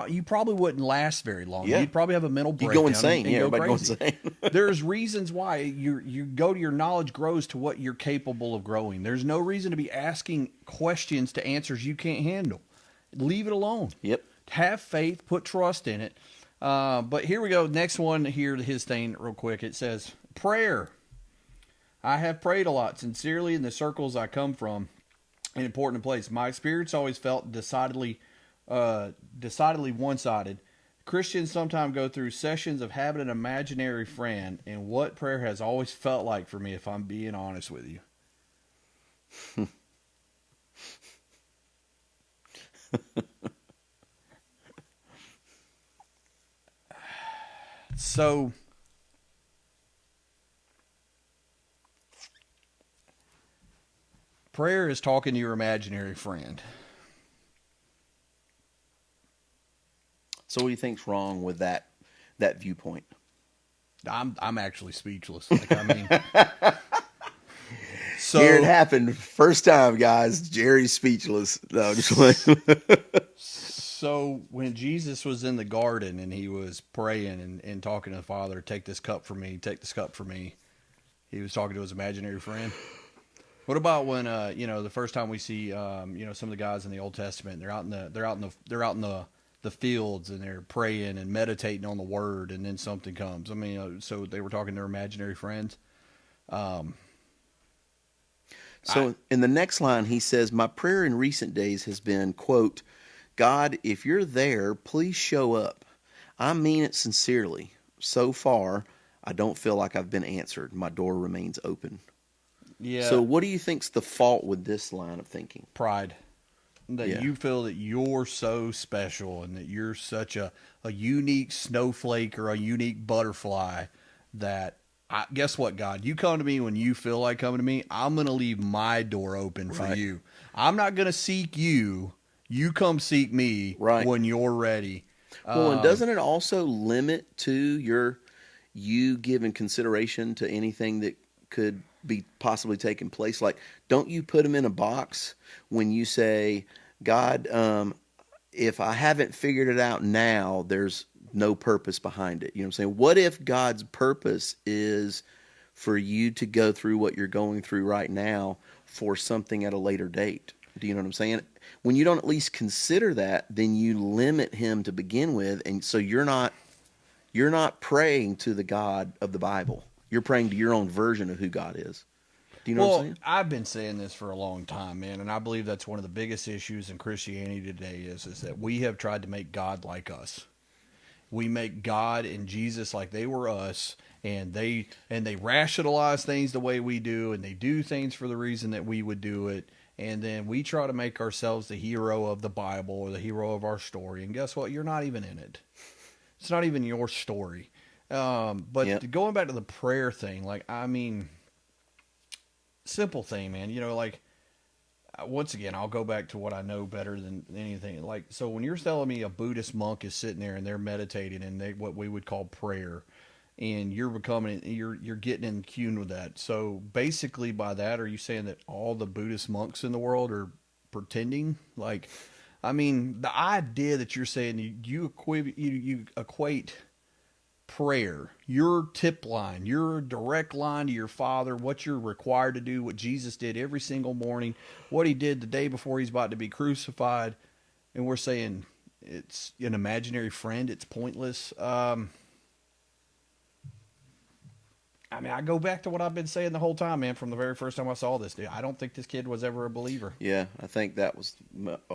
you probably wouldn't last very long. Yeah. You'd probably have a mental You breakdown. go insane. And Yeah, go everybody crazy. go insane. There's reasons why you go to your knowledge grows to what you're capable of growing. There's no reason to be asking questions to answers you can't handle. Leave it alone. Yep. Have faith, put trust in it. But here we go. Next one here, his thing real quick. It says, prayer. I have prayed a lot, sincerely, in the circles I come from, an important place. My experience always felt decidedly one-sided. Christians sometimes go through sessions of having an imaginary friend, and what prayer has always felt like for me, if I'm being honest with you. So, prayer is talking to your imaginary friend. So what do you think's wrong with that viewpoint? I'm actually speechless. Like, I mean, so Here it happened. First time, guys. Jerry's speechless. No, just So when Jesus was in the garden and he was praying and talking to the Father, take this cup from me, take this cup from me, he was talking to his imaginary friend. What about when the first time we see some of the guys in the Old Testament, they're out in the fields and they're praying and meditating on the Word, and then something comes. I mean, so they were talking to their imaginary friends. So in the next line, he says, my prayer in recent days has been, quote, God, if you're there, please show up. I mean it sincerely. So far, I don't feel like I've been answered. My door remains open. Yeah. So what do you think's the fault with this line of thinking? Pride. That Yeah. you feel that you're so special and that you're such a unique snowflake or a unique butterfly that guess what, God? You come to me when you feel like coming to me. I'm going to leave my door open for Right. you. I'm not going to seek you. You come seek me Right. when you're ready. Well, and doesn't it also limit to you giving consideration to anything that could be possibly taking place? Like, don't you put them in a box when you say, God, if I haven't figured it out now, there's no purpose behind it. You know what I'm saying? What if God's purpose is for you to go through what you're going through right now for something at a later date? Do you know what I'm saying? When you don't at least consider that, then you limit him to begin with, and so you're not praying to the God of the Bible. You're praying to your own version of who God is. Do you know what I'm saying? I've been saying this for a long time, man, and I believe that's one of the biggest issues in Christianity today is that we have tried to make God like us. We make God and Jesus like they were us, and they rationalize things the way we do, and they do things for the reason that we would do it, and then we try to make ourselves the hero of the Bible or the hero of our story, and guess what? You're not even in it. It's not even your story. But Yeah. going back to the prayer thing, like, I mean, simple thing, man. Once again, I'll go back to what I know better than anything. Like, so when you're telling me a Buddhist monk is sitting there and they're meditating and what we would call prayer, and you're getting in tune with that. So basically, by that, are you saying that all the Buddhist monks in the world are pretending? Like, I mean, the idea that you're saying you equate prayer, your tip line, your direct line to your Father, what you're required to do, what Jesus did every single morning, what he did the day before he's about to be crucified, and we're saying it's an imaginary friend, it's pointless. I mean, I go back to what I've been saying the whole time, man, from the very first time I saw this dude. I don't think this kid was ever a believer. Yeah, I think that was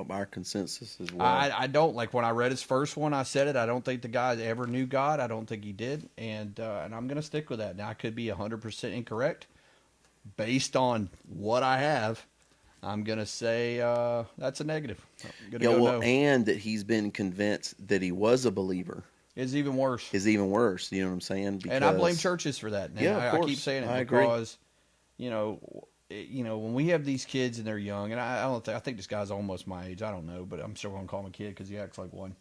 our consensus as well. I don't. Like, when I read his first one, I said it. I don't think the guy ever knew God. I don't think he did. And I'm going to stick with that. Now, I could be 100% incorrect. Based on what I have, I'm going to say that's a negative. I'm gonna go no. And that he's been convinced that he was a believer It's even worse. is even worse. You know what I'm saying? Because, And I blame churches for that. And Yeah, of I course. keep saying it I agree. because, you know, when we have these kids and they're young, and I think this guy's almost my age. I don't know, but I'm still going to call him a kid because he acts like one.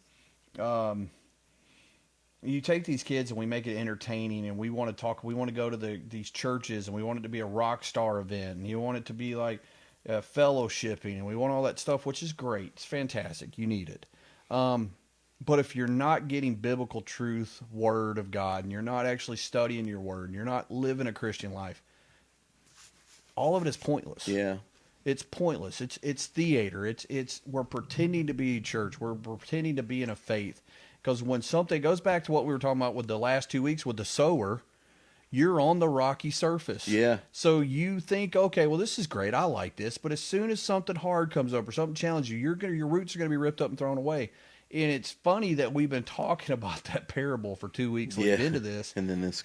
You take these kids and we make it entertaining, and we want to talk. We want to go to these churches, and we want it to be a rock star event, and you want it to be like fellowshipping, and we want all that stuff, which is great. It's fantastic. You need it. But if you're not getting biblical truth, Word of God, and you're not actually studying your Word, and you're not living a Christian life, all of it is pointless. Yeah. It's pointless. It's theater. It's we're pretending to be church. We're pretending to be in a faith. Because when something goes back to what we were talking about with the last 2 weeks with the sower, you're on the rocky surface. Yeah. So you think, okay, well, this is great. I like this. But as soon as something hard comes up or something challenges you, your roots are going to be ripped up and thrown away. And it's funny that we've been talking about that parable for 2 weeks leading into this. And then this,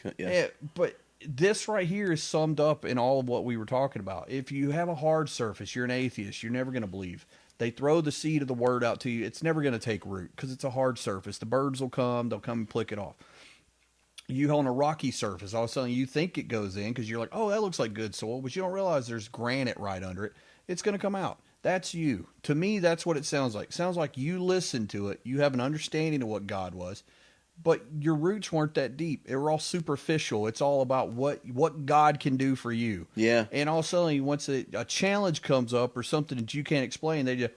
But this right here is summed up in all of what we were talking about. If you have a hard surface, you're an atheist, you're never going to believe. They throw the seed of the word out to you. It's never going to take root because it's a hard surface. The birds will come. They'll come and pluck it off. You on a rocky surface, all of a sudden you think it goes in because you're like, oh, that looks like good soil, but you don't realize there's granite right under it. It's going to come out. That's you. To me, that's what it sounds like. It sounds like you listened to it. You have an understanding of what God was, but your roots weren't that deep. They were all superficial. It's all about what God can do for you. Yeah. And all of a sudden, once a challenge comes up or something that you can't explain, they just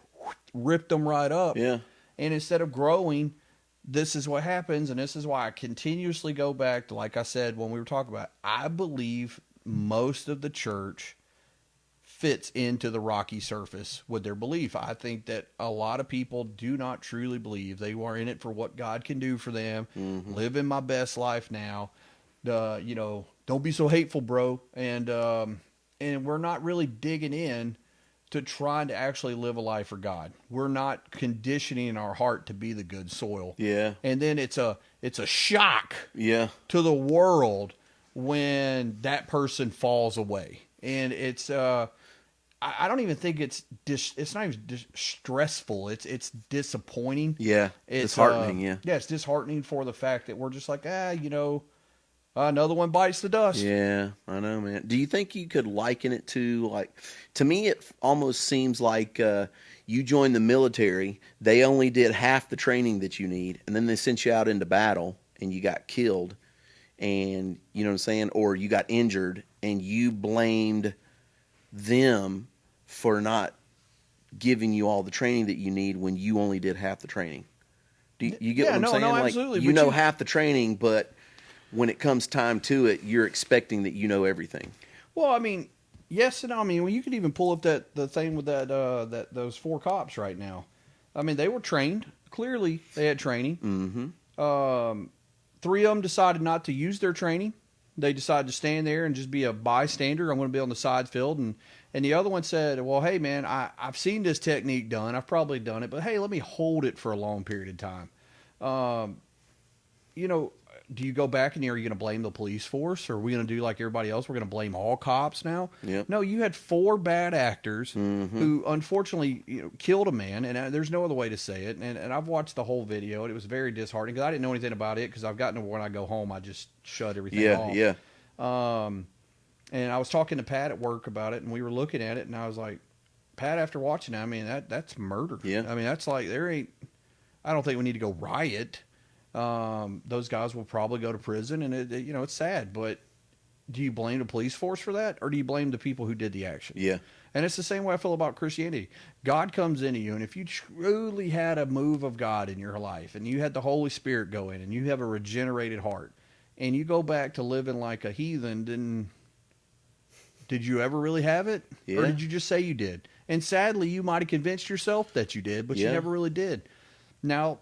rip them right up. Yeah. And instead of growing, this is what happens. And this is why I continuously go back to, like I said, when we were talking about, I believe most of the church fits into the rocky surface with their belief. I think that a lot of people do not truly believe. They are in it for what God can do for them. Mm-hmm. Living my best life now. Don't be so hateful, bro. And we're not really digging in to trying to actually live a life for God. We're not conditioning our heart to be the good soil. Yeah. And then it's a shock Yeah. to the world when that person falls away. And it's I don't even think it's not even stressful. It's disappointing. Yeah. It's disheartening. Yeah. it's disheartening for the fact that we're just like, another one bites the dust. Yeah, I know, man. Do you think you could liken it to me, it almost seems like you joined the military, they only did half the training that you need, and then they sent you out into battle and you got killed, and you know what I'm saying? Or you got injured and you blamed them for not giving you all the training that you need when you only did half the training. Do you get what I'm saying? No, like, absolutely. you know half the training, but when it comes time to it, you're expecting that you know everything. Well, I mean, yes and no. I mean, you could even pull up the thing with those 4 cops right now. I mean, they were trained. Clearly, they had training. Mm-hmm. 3 of them decided not to use their training. They decided to stand there and just be a bystander. I'm going to be on the side field. And the other one said, well, hey, man, I've seen this technique done. I've probably done it. But, hey, let me hold it for a long period of time. Do you go back and are you going to blame the police force? Or are we going to do like everybody else? We're going to blame all cops now? Yep. No, you had 4 bad actors who unfortunately killed a man, and there's no other way to say it. And I've watched the whole video, and it was very disheartening because I didn't know anything about it because I've gotten to when I go home, I just shut everything off. Yeah. And I was talking to Pat at work about it, and we were looking at it, and I was like, Pat, after watching it, I mean, that's murder. Yeah. I mean, that's like, I don't think we need to go riot. Those guys will probably go to prison, and it's sad, but do you blame the police force for that, or do you blame the people who did the action? Yeah. And it's the same way I feel about Christianity. God comes into you, and if you truly had a move of God in your life, and you had the Holy Spirit go in, and you have a regenerated heart, and you go back to living like a heathen, then did you ever really have it? Yeah. Or did you just say you did? And sadly, you might have convinced yourself that you did, but you never really did. Now,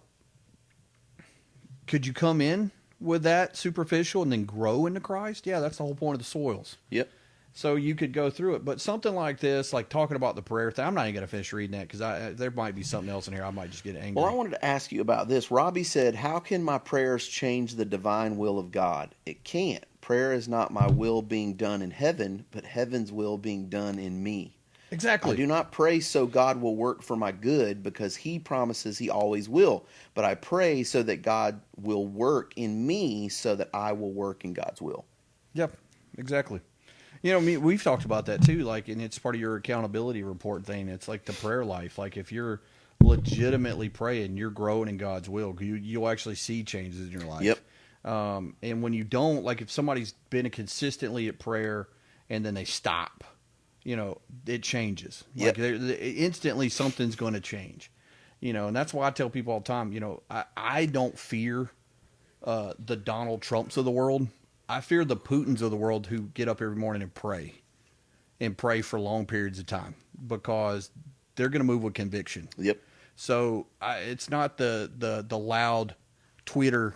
could you come in with that superficial and then grow into Christ, yeah, that's the whole point of the soils. Yep. So you could go through it, but something like this, like talking about the prayer thing, I'm not even going to finish reading that because there might be something else in here. I might just get angry. Well, I wanted to ask you about this. Robbie said, "How can my prayers change the divine will of God?" It can't. Prayer is not my will being done in heaven, but heaven's will being done in me. Exactly. I do not pray so God will work for my good, because he promises he always will. But I pray so that God will work in me so that I will work in God's will. Yep, exactly. You know, we've talked about that too, like, and it's part of your accountability report thing. It's like the prayer life. Like, if you're legitimately praying, you're growing in God's will. You'll actually see changes in your life. Yep. And when you don't, like, if somebody's been consistently at prayer and then they stop, you know, it changes. Yep. Like, instantly something's going to change. You know, and that's why I tell people all the time, you know, I don't fear the Donald Trumps of the world. I fear the Putins of the world who get up every morning and pray for long periods of time, because they're going to move with conviction. Yep. So it's not the loud Twitter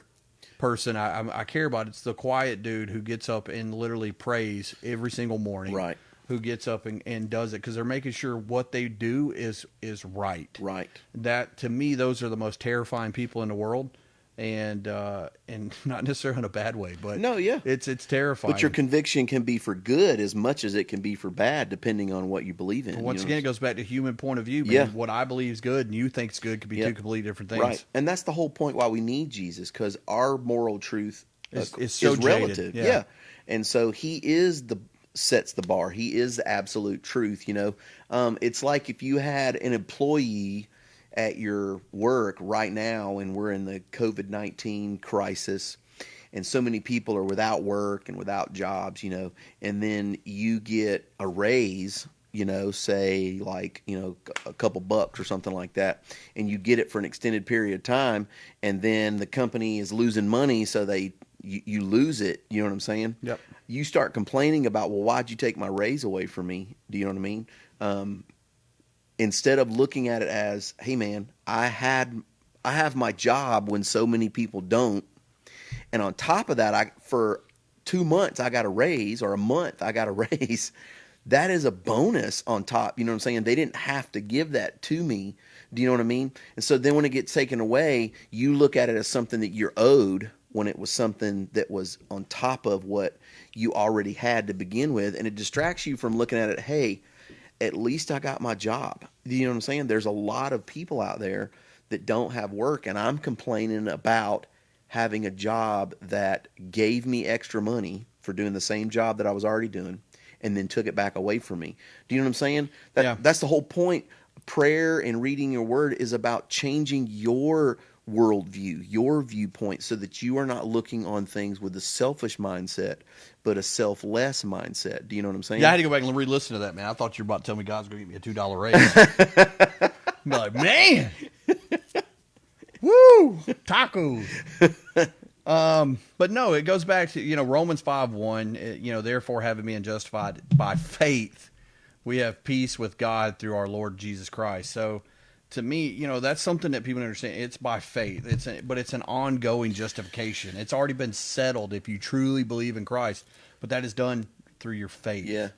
person I care about. It's the quiet dude who gets up and literally prays every single morning. Right. Who gets up and does it because they're making sure what they do is right. Right. That, to me, those are the most terrifying people in the world. And not necessarily in a bad way, but No, yeah. it's terrifying. But your conviction can be for good as much as it can be for bad, depending on what you believe in. But once again, it goes back to human point of view. Man. Yeah. What I believe is good and you think is good could be two completely different things. Right. And that's the whole point why we need Jesus, because our moral truth It's so is jaded. relative. Yeah. And so he is sets the bar. He is the absolute truth. You know, it's like if you had an employee at your work right now, and we're in the COVID-19 crisis, and so many people are without work and without jobs, you know, and then you get a raise, you know, say like, you know, a couple bucks or something like that, and you get it for an extended period of time, and then the company is losing money, so you lose it. You know what I'm saying? Yep. You start complaining about, well, why'd you take my raise away from me? Do you know what I mean? Instead of looking at it as, hey man, I have my job when so many people don't, and on top of that, for 2 months I got a raise, or a month I got a raise. That is a bonus on top. You know what I'm saying? They didn't have to give that to me. Do you know what I mean? And so then when it gets taken away, you look at it as something that you're owed, when it was something that was on top of what you already had to begin with, and it distracts you from looking at it, hey, at least I got my job. You know what I'm saying? There's a lot of people out there that don't have work, and I'm complaining about having a job that gave me extra money for doing the same job that I was already doing, and then took it back away from me. Do you know what I'm saying? Yeah. That's the whole point. Prayer and reading your word is about changing your worldview, your viewpoint, so that you are not looking on things with a selfish mindset, but a selfless mindset. Do you know what I'm saying? Yeah, I had to go back and re-listen to that, man. I thought you were about to tell me God's going to give me a $2 raise. I'm like, man, woo, tacos. But no, it goes back to, you know, Romans 5:1. You know, therefore, having been justified by faith, we have peace with God through our Lord Jesus Christ. So, to me, you know, that's something that people understand. It's by faith. But it's an ongoing justification. It's already been settled if you truly believe in Christ. But that is done through your faith. Yeah.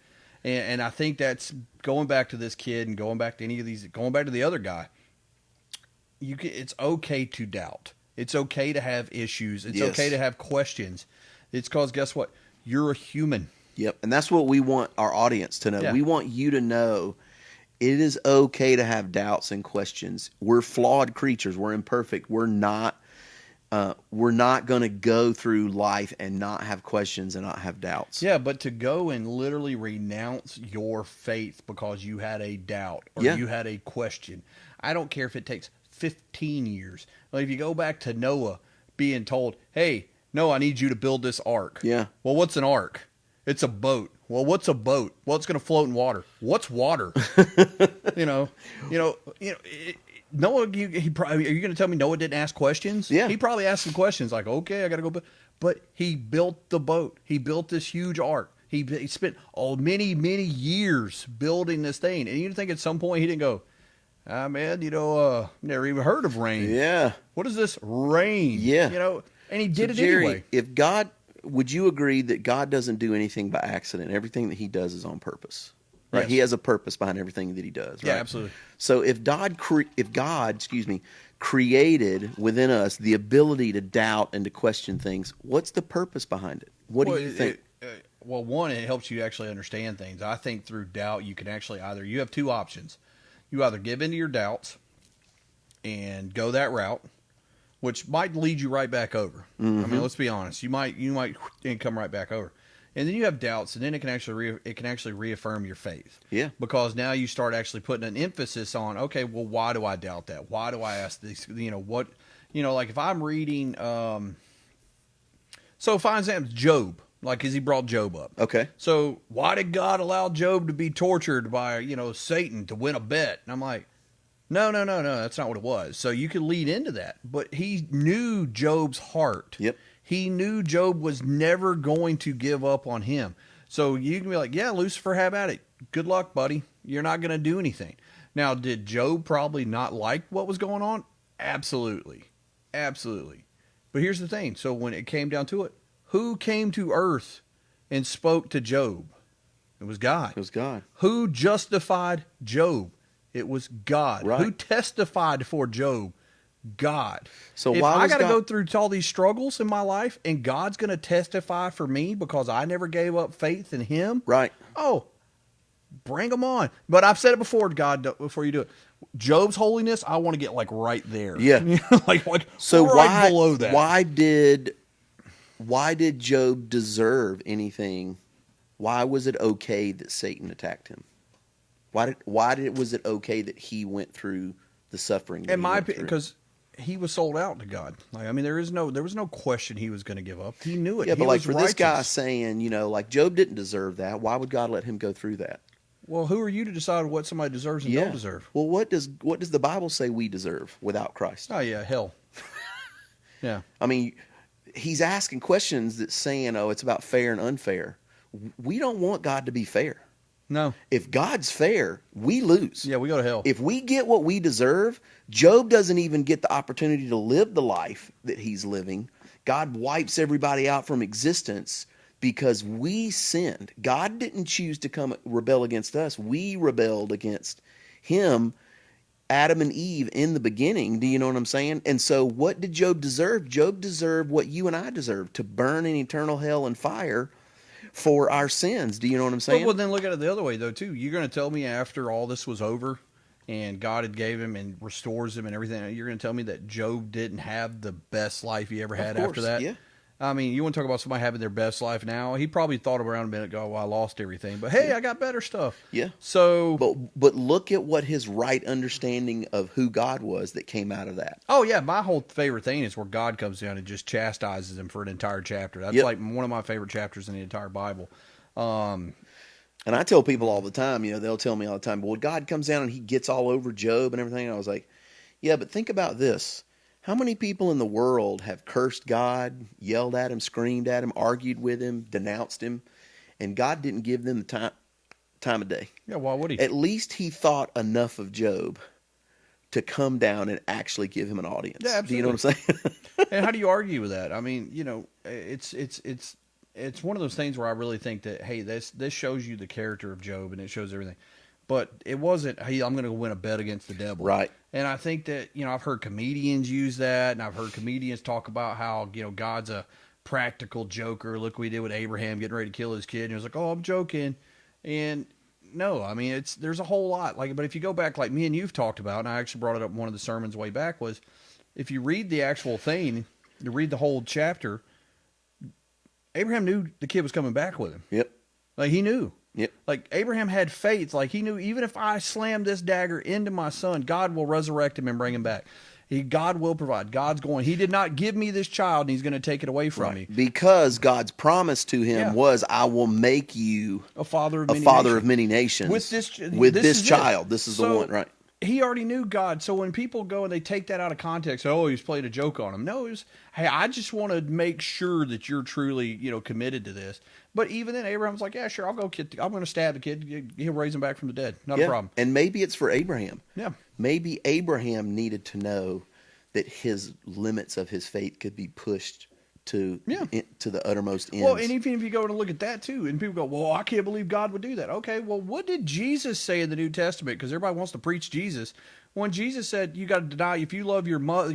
And I think that's going back to this kid and going back to any of these, going back to the other guy. It's okay to doubt. It's okay to have issues. It's okay to have questions. It's because, guess what? You're a human. Yep. And that's what we want our audience to know. Yeah. We want you to know it is okay to have doubts and questions. We're flawed creatures. We're imperfect. We're not going to go through life and not have questions and not have doubts. Yeah, but to go and literally renounce your faith because you had a doubt or you had a question. I don't care if it takes 15 years. Like if you go back to Noah being told, hey, Noah, I need you to build this ark. Yeah. Well, what's an ark? It's a boat. Well, what's a boat? Well, it's going to float in water. What's water? Noah. He probably. Are you going to tell me Noah didn't ask questions? Yeah. He probably asked some questions like, okay, I got to go. But he built the boat. He built this huge ark. He spent many years building this thing. And you think at some point he didn't go, man, never even heard of rain. Yeah. What is this rain? Yeah. And he did it Jerry, anyway. if God, would you agree that God doesn't do anything by accident? Everything that he does is on purpose, right? Yes. He has a purpose behind everything that he does, right? Yeah, absolutely. So if God, excuse me, created within us the ability to doubt and to question things, what's the purpose behind it? What do you think? Well, one, it helps you actually understand things. I think through doubt, you can actually you have two options. You either give into your doubts and go that route, which might lead you right back over. I mean, let's be honest. You might and come right back over. And then you have doubts, and then it can actually reaffirm your faith. Yeah. Because now you start actually putting an emphasis on, okay, well, why do I doubt that? Why do I ask these? Like if I'm reading, so for example, Job, like, because he brought Job up. Okay. So why did God allow Job to be tortured by, Satan to win a bet? And I'm like, no, that's not what it was. So you could lead into that. But he knew Job's heart. Yep. He knew Job was never going to give up on him. So you can be like, yeah, Lucifer, have at it. Good luck, buddy. You're not going to do anything. Now, did Job probably not like what was going on? Absolutely. Absolutely. But here's the thing. So when it came down to it, who came to earth and spoke to Job? It was God. It was God. Who justified Job? It was God. Right. Who testified for Job? God. So if why I was got to God- go through all these struggles in my life and God's going to testify for me because I never gave up faith in him? Right. Oh, bring them on. But I've said it before, God, before you do it. Job's holiness, I want to get like right there. Yeah. like So right below that. Why did Job deserve anything? Why was it okay that Satan attacked him? Was it okay that he went through the suffering? In my opinion, because he was sold out to God. Like, I mean, there was no question he was going to give up. He knew it. Yeah, He but like was for this guy righteous. saying, like Job didn't deserve that. Why would God let him go through that? Well, who are you to decide what somebody deserves and don't deserve? Well, what does the Bible say we deserve without Christ? Oh yeah, hell. Yeah. I mean, he's asking questions that's saying, "Oh, it's about fair and unfair." We don't want God to be fair. No. If God's fair, we lose. Yeah, we go to hell. If we get what we deserve, Job doesn't even get the opportunity to live the life that he's living. God wipes everybody out from existence because we sinned. God didn't choose to come rebel against us. We rebelled against him, Adam and Eve, in the beginning. Do you know what I'm saying? And so what did Job deserve? Job deserved what you and I deserve, to burn in eternal hell and fire for our sins. Do you know what I'm saying? Well, then look at it the other way, though, too. You're going to tell me after all this was over and God had gave him and restores him and everything, you're going to tell me that Job didn't have the best life he ever had after that? Yeah. I mean, you want to talk about somebody having their best life now? He probably thought around a minute ago, well, I lost everything. But, hey, I got better stuff. Yeah. So. But look at what his right understanding of who God was that came out of that. Oh, yeah. My whole favorite thing is where God comes down and just chastises him for an entire chapter. That's Yep. like one of my favorite chapters in the entire Bible. And I tell people all the time, they'll tell me all the time, well, God comes down and he gets all over Job and everything. And I was like, yeah, but think about this. How many people in the world have cursed God, yelled at him, screamed at him, argued with him, denounced him, and God didn't give them the time of day? Yeah, why would he? At least he thought enough of Job to come down and actually give him an audience. Yeah, Do you know what I'm saying? And how do you argue with that? I mean, it's one of those things where I really think that, hey, this shows you the character of Job and it shows everything. But it wasn't, hey, I'm going to win a bet against the devil. Right. And I think that, I've heard comedians use that, and I've heard comedians talk about how, God's a practical joker. Look what we did with Abraham getting ready to kill his kid. And he was like, oh, I'm joking. And no, I mean, there's a whole lot. But if you go back, like me and you've talked about, and I actually brought it up in one of the sermons way back, was if you read the actual thing, you read the whole chapter, Abraham knew the kid was coming back with him. Yep. Like, he knew. Yep. Like, Abraham had faith. Like, he knew even if I slam this dagger into my son, God will resurrect him and bring him back. God will provide. God's going, he did not give me this child, and he's going to take it away from me. Because God's promise to him was, I will make you A father of many nations. With this child. This is the one, right? He already knew God. So when people go and they take that out of context, oh, he's played a joke on him. No, it was, hey, I just want to make sure that you're truly, committed to this. But even then, Abraham's like, yeah, sure, I'm going to stab the kid. He'll raise him back from the dead. Not a problem. And maybe it's for Abraham. Yeah. Maybe Abraham needed to know that his limits of his faith could be pushed to Yeah. to the uttermost ends. Well, and even if you go and look at that too, and people go, well, I can't believe God would do that. Okay, well, what did Jesus say in the New Testament? Because everybody wants to preach Jesus. When Jesus said, you got to deny, if you love your mother,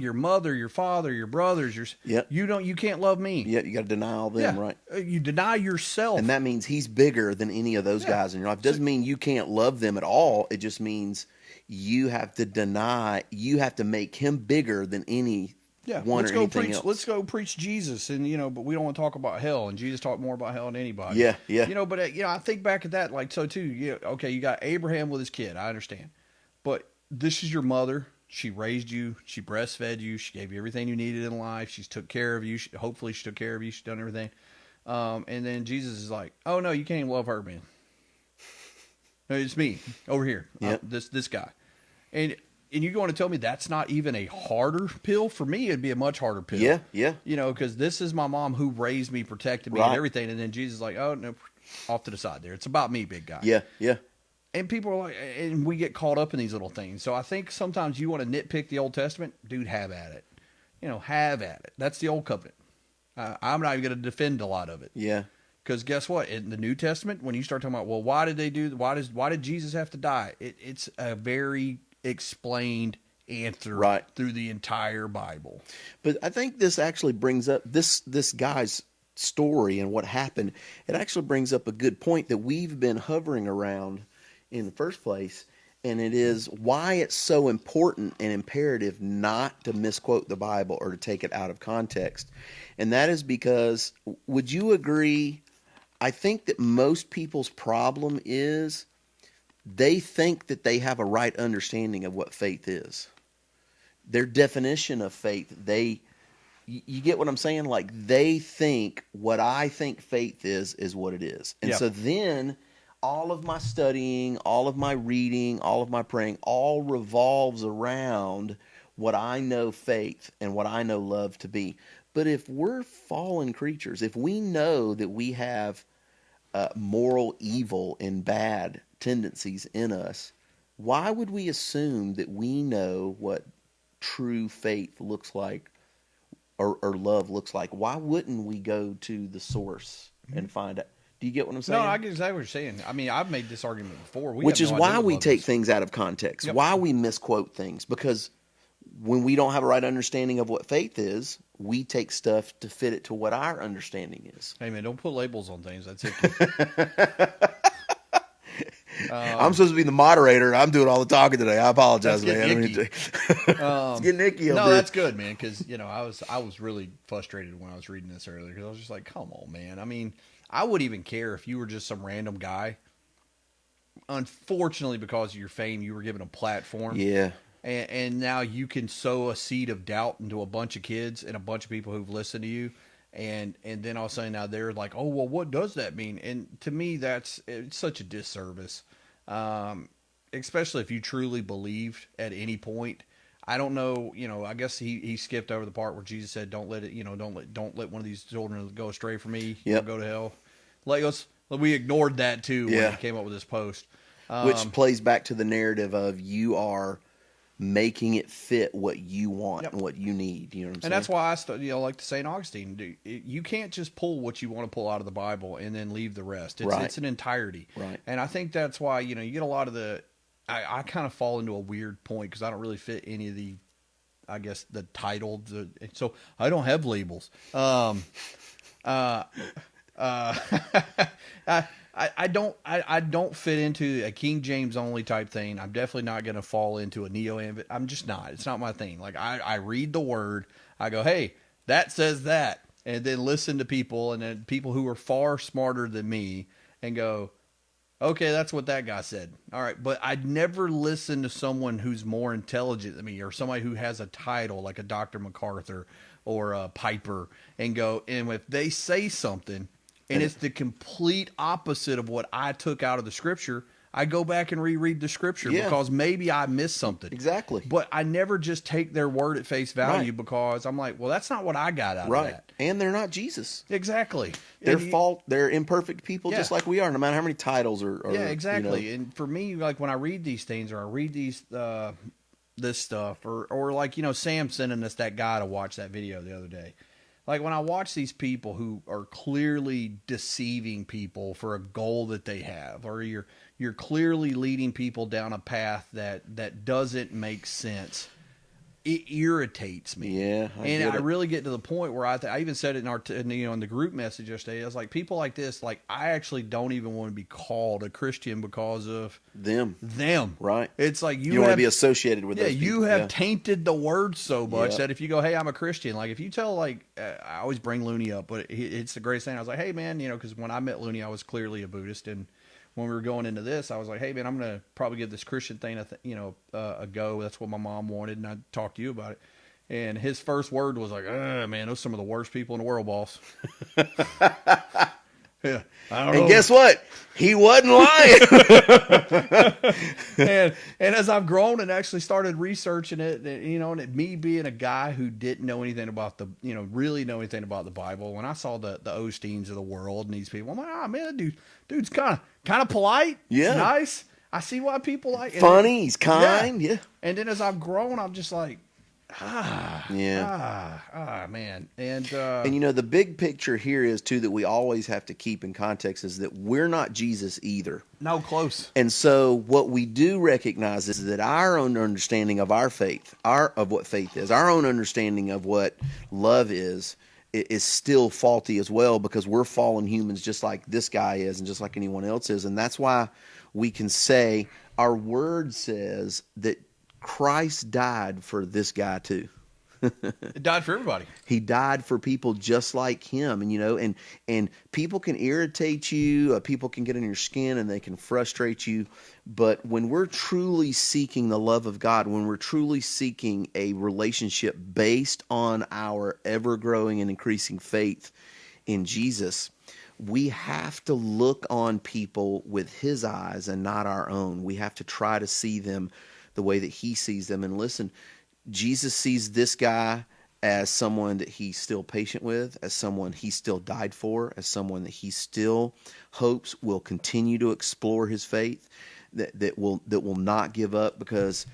your father, your brothers, Yep. you can't love me. Yeah, you got to deny all them, Yeah. right? You deny yourself. And that means he's bigger than any of those Yeah. guys in your life. Doesn't mean you can't love them at all. It just means you have to make him bigger than any Yeah, one let's or go anything preach. else. Let's go preach Jesus, and but we don't want to talk about hell. And Jesus talked more about hell than anybody. Yeah, yeah. But I think back at that, like so too. Yeah, okay, you got Abraham with his kid. I understand, but this is your mother. She raised you. She breastfed you. She gave you everything you needed in life. She took care of you. Hopefully, she took care of you. She's done everything. And then Jesus is like, "Oh no, you can't even love her, man. No, it's me over here. Yep. This guy." And you're going to tell me that's not even a harder pill? For me, it'd be a much harder pill. Yeah, yeah. Because this is my mom who raised me, protected me, Right. and everything. And then Jesus is like, oh, no, off to the side there. It's about me, big guy. Yeah, yeah. And people are like, and we get caught up in these little things. So I think sometimes you want to nitpick the Old Testament. Dude, have at it. Have at it. That's the Old Covenant. I'm not even going to defend a lot of it. Yeah. Because guess what? In the New Testament, when you start talking about, well, why did Jesus have to die? It's a very explained answer Right. through the entire Bible. But I think this actually brings up this guy's story and what happened. It actually brings up a good point that we've been hovering around in the first place, and it is why it's so important and imperative not to misquote the Bible or to take it out of context. And that is because, would you agree, I think that most people's problem is they think that they have a right understanding of what faith is. Their definition of faith, you get what I'm saying? Like, they think what I think faith is what it is. And Yeah. so then all of my studying, all of my reading, all of my praying, all revolves around what I know faith and what I know love to be. But if we're fallen creatures, if we know that we have moral evil and bad tendencies in us, why would we assume that we know what true faith looks like or love looks like? Why wouldn't we go to the source and find out? Do you get what I'm saying? No, I get exactly what you're saying. I mean, I've made this argument before. Which is why we take things out of context, Yep. why we misquote things, because when we don't have a right understanding of what faith is, we take stuff to fit it to what our understanding is. Hey, man, don't put labels on things. That's it. I'm supposed to be the moderator. I'm doing all the talking today. I apologize, That's man. getting icky. It's getting icky over No, here. that's good, man, because, I was really frustrated when I was reading this earlier because I was just like, come on, man. I mean, I wouldn't even care if you were just some random guy. Unfortunately, because of your fame, you were given a platform. Yeah. And now you can sow a seed of doubt into a bunch of kids and a bunch of people who've listened to you. And then all of a sudden now they're like, oh, well, what does that mean? And to me, it's such a disservice. Especially if you truly believed at any point. I don't know, I guess he skipped over the part where Jesus said, don't let one of these children go astray from me. Yep. Go to hell. We ignored that too when Yeah. he came up with this post. Which plays back to the narrative of you are making it fit what you want Yep. and what you need. You know what I'm saying? And that's why I like to St. Augustine, you can't just pull what you want to pull out of the Bible and then leave the rest. Right. It's an entirety. Right. And I think that's why, you get a lot of I kind of fall into a weird point because I don't really fit any of the title. So I don't have labels. I don't fit into a King James only type thing. I'm definitely not going to fall into a neo. I'm just not. It's not my thing. Like I read the word. I go, hey, that says that, and then listen to people, and then people who are far smarter than me, and go, okay, that's what that guy said. All right, but I'd never listen to someone who's more intelligent than me, or somebody who has a title like a Dr. MacArthur or a Piper, and go, and if they say something and it's the complete opposite of what I took out of the scripture, I go back and reread the scripture Yeah. because maybe I missed something. Exactly. But I never just take their word at face value Right. because I'm like, well, that's not what I got out of right. that. And they're not Jesus. Exactly. They're they're imperfect people Yeah. just like we are, no matter how many titles or Yeah, exactly. you know. And for me, like when I read these things or I read these this stuff or like Sam sending us that guy to watch that video the other day. like when I watch these people who are clearly deceiving people for a goal that they have, or you're clearly leading people down a path that doesn't make sense. It irritates me. Yeah, I really get to the point where I even said it in the group message yesterday. I was like, people like this, like I actually don't even want to be called a Christian because of them. Right? It's like you want to be associated with. Those you have tainted the word so much that if you go, hey, I'm a Christian, like if you tell I always bring Looney up, but it's the greatest thing. I was like, hey man, because when I met Looney, I was clearly a Buddhist, and when we were going into this, I was like, hey man, I'm gonna probably give this Christian thing a go. That's what my mom wanted, and I talked to you about it. And his first word was like, man, those are some of the worst people in the world, boss. Yeah, I don't know. And guess what? He wasn't lying. and as I've grown and actually started researching it, and me being a guy who didn't know anything about really know anything about the Bible, when I saw the Osteens of the world and these people, I'm like, man, that dude's kind of polite. Yeah, he's nice. I see why people like it. Funny. He's kind. Yeah. And then as I've grown, I'm just like, man. And the big picture here is too that we always have to keep in context is that we're not Jesus either. No, close. And so what we do recognize is that our own understanding of our faith, of what faith is, our own understanding of what love is still faulty as well, because we're fallen humans just like this guy is and just like anyone else is. And that's why we can say our word says that Christ died for this guy too. It died for everybody. He died for people just like him, and people can irritate you, people can get in your skin, and they can frustrate you. But when we're truly seeking the love of God, when we're truly seeking a relationship based on our ever-growing and increasing faith in Jesus, we have to look on people with His eyes and not our own. We have to try to see them the way that He sees them. And listen, Jesus sees this guy as someone that He's still patient with, as someone He still died for, as someone that He still hopes will continue to explore His faith, that will not give up, because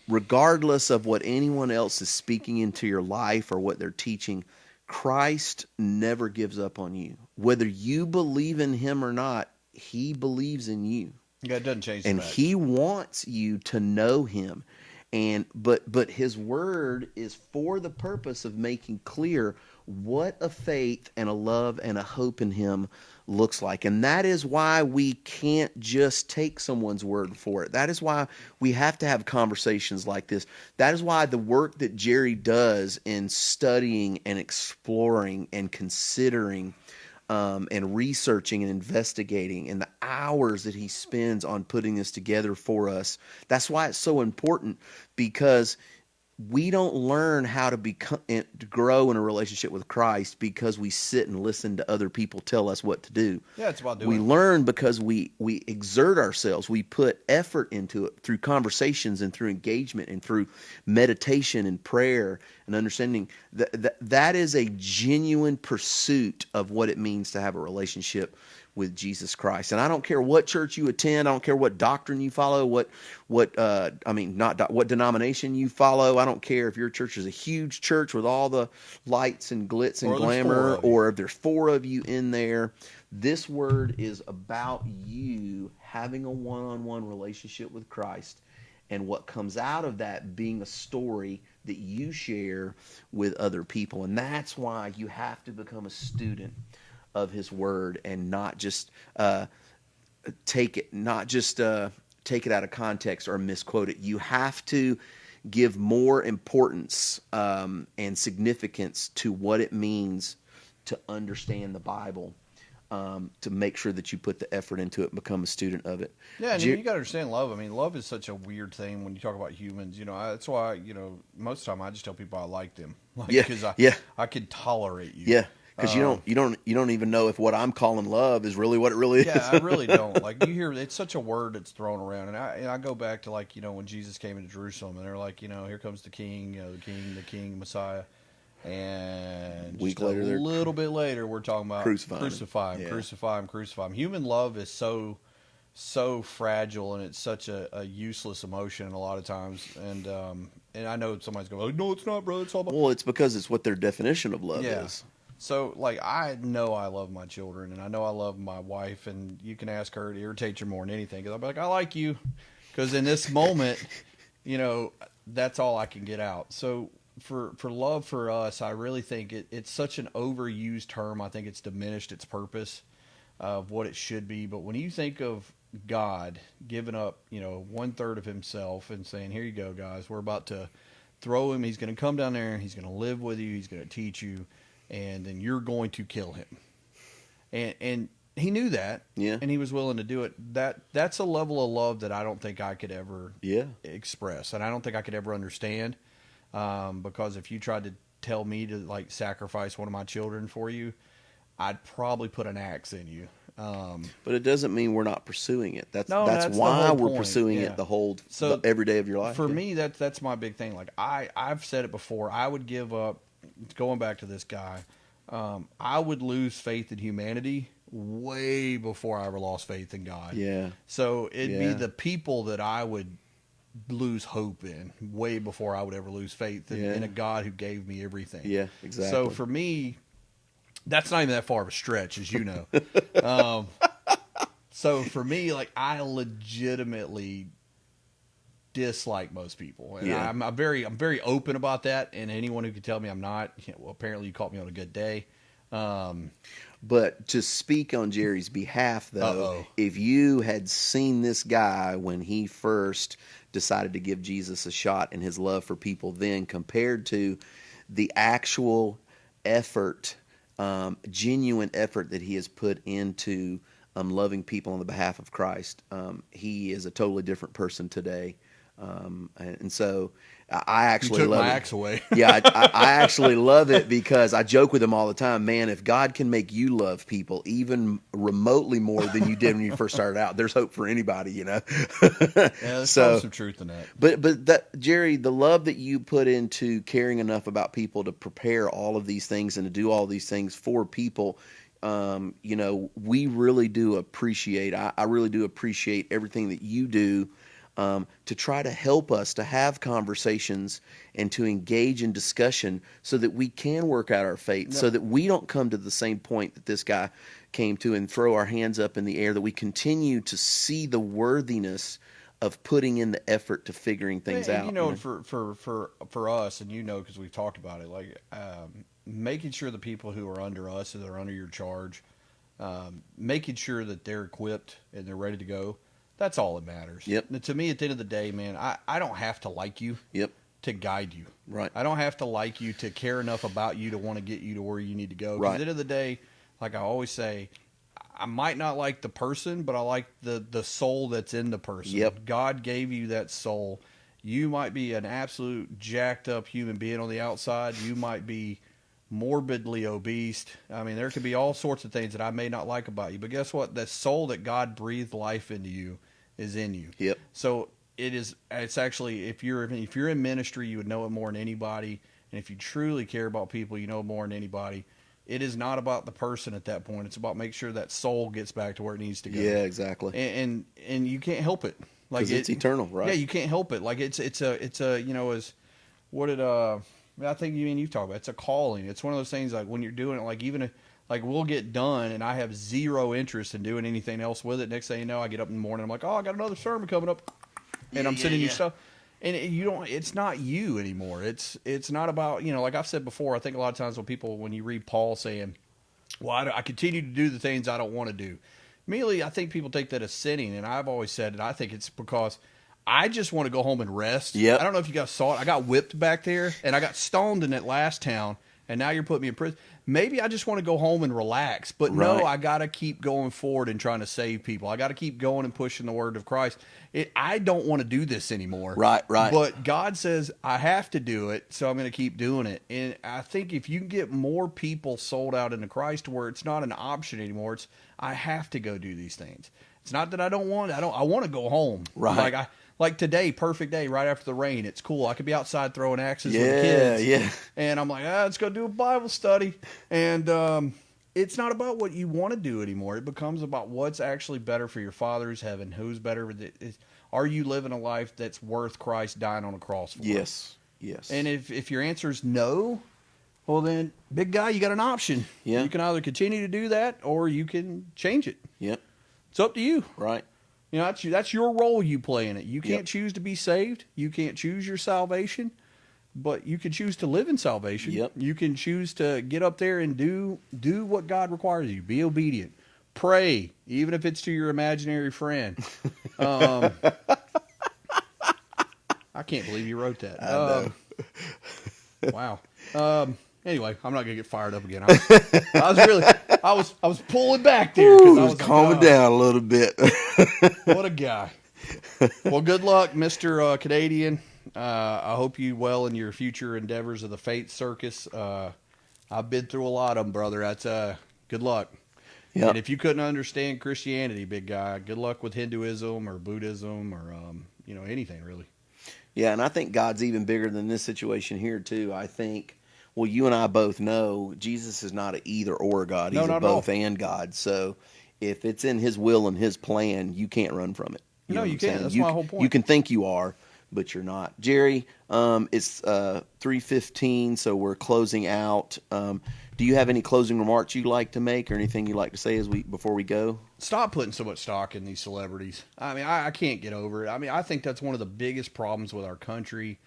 regardless of what anyone else is speaking into your life or what they're teaching, Christ never gives up on you. Whether you believe in Him or not, He believes in you. Yeah, it doesn't change. And He wants you to know Him. But His word is for the purpose of making clear what a faith and a love and a hope in Him looks like. And that is why we can't just take someone's word for it. That is why we have to have conversations like this. That is why the work that Jerry does in studying and exploring and considering and researching and investigating, and the hours that he spends on putting this together for us. That's why it's so important, because we don't learn how to grow in a relationship with Christ because we sit and listen to other people tell us what to do. Yeah, it's about doing We learn because we exert ourselves. We put effort into it through conversations and through engagement and through meditation and prayer and understanding. That is a genuine pursuit of what it means to have a relationship with Jesus Christ. And I don't care what church you attend, I don't care what doctrine you follow, what denomination you follow. I don't care if your church is a huge church with all the lights and glitz and glamour, or if there's 4 of you in there. This word is about you having a one-on-one relationship with Christ, and what comes out of that being a story that you share with other people. And that's why you have to become a student of His word and not just take it out of context or misquote it. You have to give more importance and significance to what it means to understand the Bible, to make sure that you put the effort into it and become a student of it. Yeah, and you got to understand love. I mean, love is such a weird thing when you talk about humans. That's why, most of the time I just tell people I like them. Because I can tolerate you. Yeah. Because you don't even know if what I'm calling love is really what it really is. Yeah, I really don't. Like, you hear, it's such a word that's thrown around, and I go back to, like, when Jesus came into Jerusalem, and they're like, here comes the King, the King, Messiah, and week just later, a little bit later, we're talking about crucify him. Human love is so fragile, and it's such a useless emotion a lot of times, and I know somebody's going, no, it's not, brother. It's all about. Well, it's because it's what their definition of love is. So, like, I know I love my children, and I know I love my wife, and you can ask her to irritate you more than anything. Because I'll be like, I like you. Because in this moment, that's all I can get out. So, for love for us, I really think it's such an overused term. I think it's diminished its purpose of what it should be. But when you think of God giving up, 1/3 of himself and saying, here you go, guys, we're about to throw him. He's going to come down there. He's going to live with you. He's going to teach you. And then you're going to kill him. And he knew that. Yeah. And he was willing to do it. That's a level of love that I don't think I could ever express. And I don't think I could ever understand. Because if you tried to tell me to, like, sacrifice one of my children for you, I'd probably put an axe in you. But it doesn't mean we're not pursuing it. That's the why whole we're point. pursuing Yeah. it So every day of your life. For me, that's my big thing. Like, I've said it before. I would give up. Going back to this guy, I would lose faith in humanity way before I ever lost faith in God. Yeah. So it'd be the people that I would lose hope in way before I would ever lose faith in a God who gave me everything. Yeah, exactly. So for me, that's not even that far of a stretch, as you know. So for me, like, I legitimately dislike most people, and I'm very open about that. And anyone who can tell me I'm not, well, apparently you caught me on a good day. But to speak on Jerry's behalf, though, if you had seen this guy when he first decided to give Jesus a shot and his love for people then compared to the actual effort, genuine effort that he has put into loving people on the behalf of Christ, he is a totally different person today. And so I actually took love my it. axe away. Yeah, I actually love it because I joke with him all the time. Man, if God can make you love people even remotely more than you did when you first started out, there's hope for anybody, Yeah, there's probably some truth in that. But that, Jerry, the love that you put into caring enough about people to prepare all of these things and to do all these things for people, we really do appreciate. I really do appreciate everything that you do. To try to help us to have conversations and to engage in discussion so that we can work out our fate, so that we don't come to the same point that this guy came to and throw our hands up in the air, that we continue to see the worthiness of putting in the effort to figuring things out. For us, and because we've talked about it, like making sure the people who are under us, that are under your charge, making sure that they're equipped and they're ready to go. That's all that matters. Yep. And to me, at the end of the day, man, I don't have to like you to guide you. Right. I don't have to like you to care enough about you to want to get you to where you need to go. 'Cause at the end of the day, like I always say, I might not like the person, but I like the soul that's in the person. Yep. God gave you that soul. You might be an absolute jacked up human being on the outside. You might be morbidly obese. I mean, there could be all sorts of things that I may not like about you. But guess what? That soul that God breathed life into you is in you. Yep. So it's actually, if you're in ministry, you would know it more than anybody. And if you truly care about people, you know more than anybody. It is not about the person at that point. It's about making sure that soul gets back to where it needs to go. Yeah, exactly. And you can't help it. Like it's eternal, right? Yeah, you can't help it. Like it's a as what did I think you've talked about. It's a calling. It's one of those things, like when you're doing it, like even if, like we'll get done and I have zero interest in doing anything else with it. Next thing you know, I get up in the morning, I'm like, oh, I got another sermon coming up, and I'm sending you stuff. And it's not you anymore. It's not about, like I've said before, I think a lot of times when you read Paul saying, well, I continue to do the things I don't want to do. Immediately, I think people take that as sinning. And I've always said that I think it's because I just want to go home and rest. Yep. I don't know if you guys saw it. I got whipped back there and I got stoned in that last town. And now you're putting me in prison. Maybe I just want to go home and relax. But no, I got to keep going forward and trying to save people. I got to keep going and pushing the word of Christ. I don't want to do this anymore. Right. But God says I have to do it, so I'm going to keep doing it. And I think if you can get more people sold out into Christ to where it's not an option anymore, it's I have to go do these things. It's not that I don't want it. I want to go home. Right. Like today, perfect day, right after the rain. It's cool. I could be outside throwing axes with the kids. Yeah. And I'm like, let's go do a Bible study. And it's not about what you want to do anymore. It becomes about what's actually better for your Father's heaven. Who's better? Are you living a life that's worth Christ dying on a cross for? Yes. And if your answer is no, Well, then, big guy, you got an option. Yeah. You can either continue to do that or you can change it. Yep. It's up to you. Right. You know, that's your role you play in it. You can't Yep. choose to be saved. You can't choose your salvation, but you can choose to live in salvation. Yep. You can choose to get up there and do what God requires of you. Be obedient. Pray, even if it's to your imaginary friend. I can't believe you wrote that. I know. Wow. Anyway, I'm not gonna get fired up again. I was pulling back there because I was like, calming "Oh, down a little bit. What a guy." Well, good luck, Mr. Canadian. I hope you well in your future endeavors of the faith circus. I've been through a lot of them, brother. That's good luck. Yep. And if you couldn't understand Christianity, big guy, good luck with Hinduism or Buddhism or anything really. Yeah, and I think God's even bigger than this situation here too. I think, well, you and I both know Jesus is not an either or God. He's No, a not at all. both and God. So if it's in His will and His plan, you can't run from it. No, know what you I'm can't. saying? That's You my c- whole point. You can think you are, but you're not. Jerry, it's 3:15, so we're closing out. Do you have any closing remarks you'd like to make, or anything you'd like to say before we go? Stop putting so much stock in these celebrities. I mean, I can't get over it. I mean, I think that's one of the biggest problems with our country.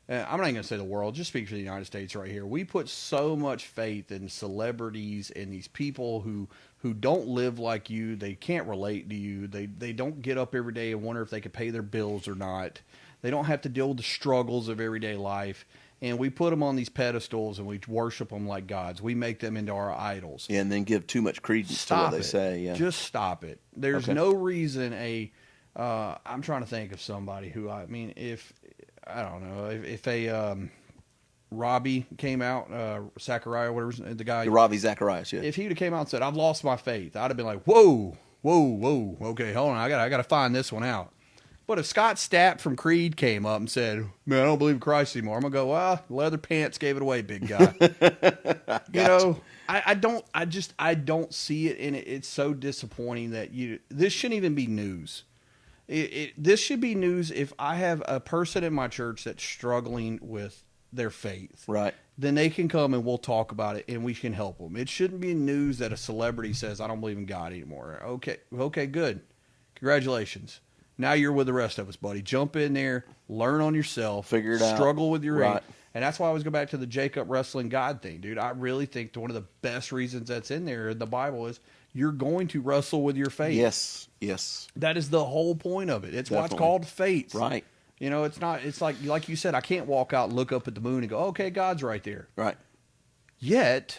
I'm not even going to say the world, just speak for the United States right here. We put so much faith in celebrities and these people who don't live like you. They can't relate to you. They don't get up every day and wonder if they can pay their bills or not. They don't have to deal with the struggles of everyday life. And we put them on these pedestals and we worship them like gods. We make them into our idols. Yeah, and then give too much credence Stop to what they it. say. Yeah. Just stop it. There's Okay. no reason I'm trying to think of somebody who, if Robbie came out, Zachariah, whatever the guy, Ravi Zacharias, yeah. if he would have came out and said, "I've lost my faith," I'd have been like, whoa, okay, hold on, I gotta find this one out. But if Scott Stapp from Creed came up and said, "Man, I don't believe in Christ anymore," I'm gonna go, "Well, leather pants gave it away, big guy." You know, I don't see it, and it's so disappointing that this shouldn't even be news. This should be news if I have a person in my church that's struggling with their faith. Right. Then they can come and we'll talk about it and we can help them. It shouldn't be news that a celebrity says, "I don't believe in God anymore." Okay, good. Congratulations. Now you're with the rest of us, buddy. Jump in there, learn on yourself, Figure it out. struggle with your Right. And that's why I always go back to the Jacob wrestling God thing, dude. I really think one of the best reasons that's in there in the Bible is you're going to wrestle with your faith. Yes. That is the whole point of it. It's what's Definitely. called faith. Right. You know, it's like you said, I can't walk out and look up at the moon and go, "Okay, God's right there." Right. Yet,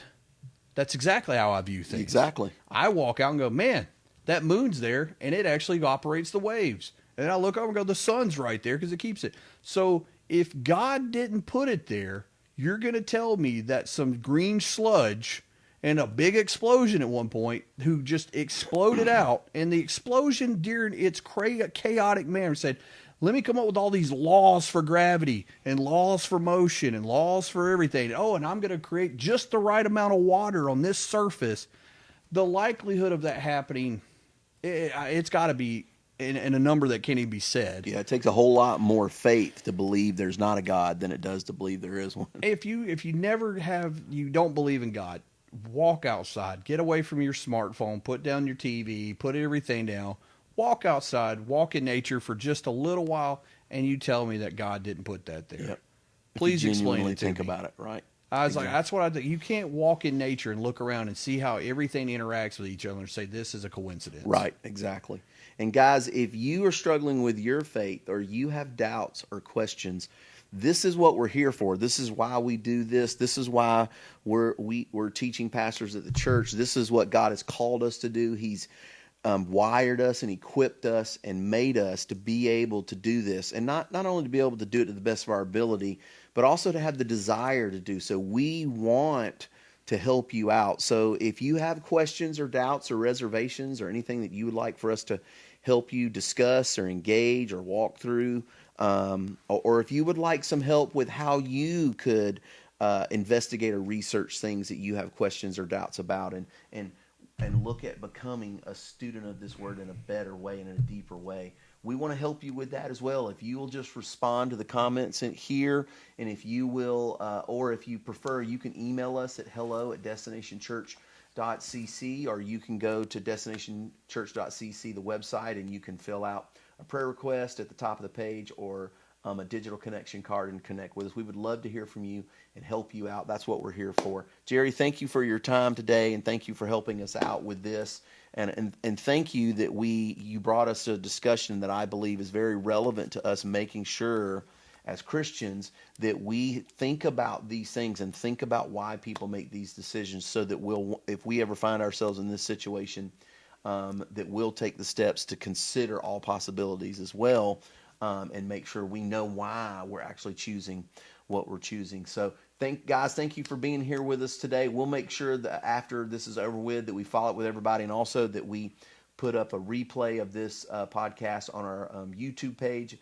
that's exactly how I view things. Exactly. I walk out and go, "Man, that moon's there and it actually operates the waves." And I look over and go, "The sun's right there because it keeps it." So if God didn't put it there, you're going to tell me that some green sludge and a big explosion at one point who just exploded out, and the explosion during its chaotic manner said, "Let me come up with all these laws for gravity and laws for motion and laws for everything. Oh, and I'm going to create just the right amount of water on this surface." The likelihood of that happening, it's got to be in a number that can't even be said. Yeah, it takes a whole lot more faith to believe there's not a God than it does to believe there is one. If you you don't believe in God, walk outside, get away from your smartphone, put down your TV, put everything down, walk outside, walk in nature for just a little while, and you tell me that God didn't put that there. Yep. Please explain Genuinely it to think me. about it, right? I was like, that's what I think. You can't walk in nature and look around and see how everything interacts with each other and say this is a coincidence. Right, exactly. And guys, if you are struggling with your faith or you have doubts or questions, this is what we're here for. This is why we do this. This is why we're teaching pastors at the church. This is what God has called us to do. He's wired us and equipped us and made us to be able to do this, and not only to be able to do it to the best of our ability, but also to have the desire to do so. We want to help you out. So if you have questions or doubts or reservations or anything that you would like for us to help you discuss or engage or walk through, or if you would like some help with how you could investigate or research things that you have questions or doubts about, and look at becoming a student of this word in a better way and in a deeper way, we want to help you with that as well. If you will just respond to the comments in here, and if you will, or if you prefer, you can email us at hello@destinationchurch.cc, or you can go to destinationchurch.cc, the website, and you can fill out a prayer request at the top of the page, or a digital connection card, and connect with us. We would love to hear from you and help you out. That's what we're here for. Jerry, thank you for your time today, and thank you for helping us out with this. And thank you that you brought us to a discussion that I believe is very relevant to us, making sure as Christians that we think about these things and think about why people make these decisions, so that if we ever find ourselves in this situation, that we'll take the steps to consider all possibilities as well, and make sure we know why we're actually choosing what we're choosing. So thank you for being here with us today. We'll make sure that after this is over with, that we follow up with everybody, and also that we put up a replay of this podcast on our YouTube page,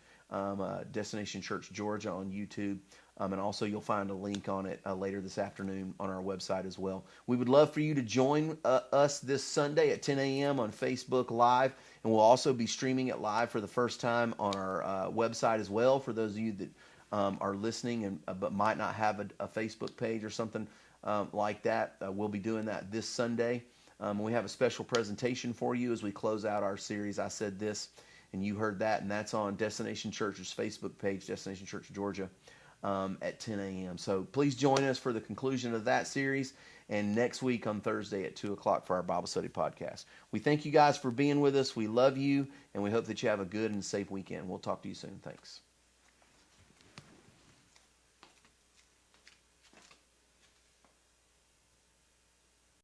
Destination Church Georgia on YouTube. And also you'll find a link on it later this afternoon on our website as well. We would love for you to join us this Sunday at 10 a.m. on Facebook Live, and we'll also be streaming it live for the first time on our website as well, for those of you that are listening but might not have a Facebook page or something like that. We'll be doing that this Sunday. We have a special presentation for you as we close out our series, I Said This, and you heard that, and that's on Destination Church's Facebook page, Destination Church Georgia, at 10 a.m. So please join us for the conclusion of that series, and next week on Thursday at 2 o'clock for our Bible study podcast. We thank you guys for being with us. We love you, and we hope that you have a good and safe weekend. We'll talk to you soon. Thanks.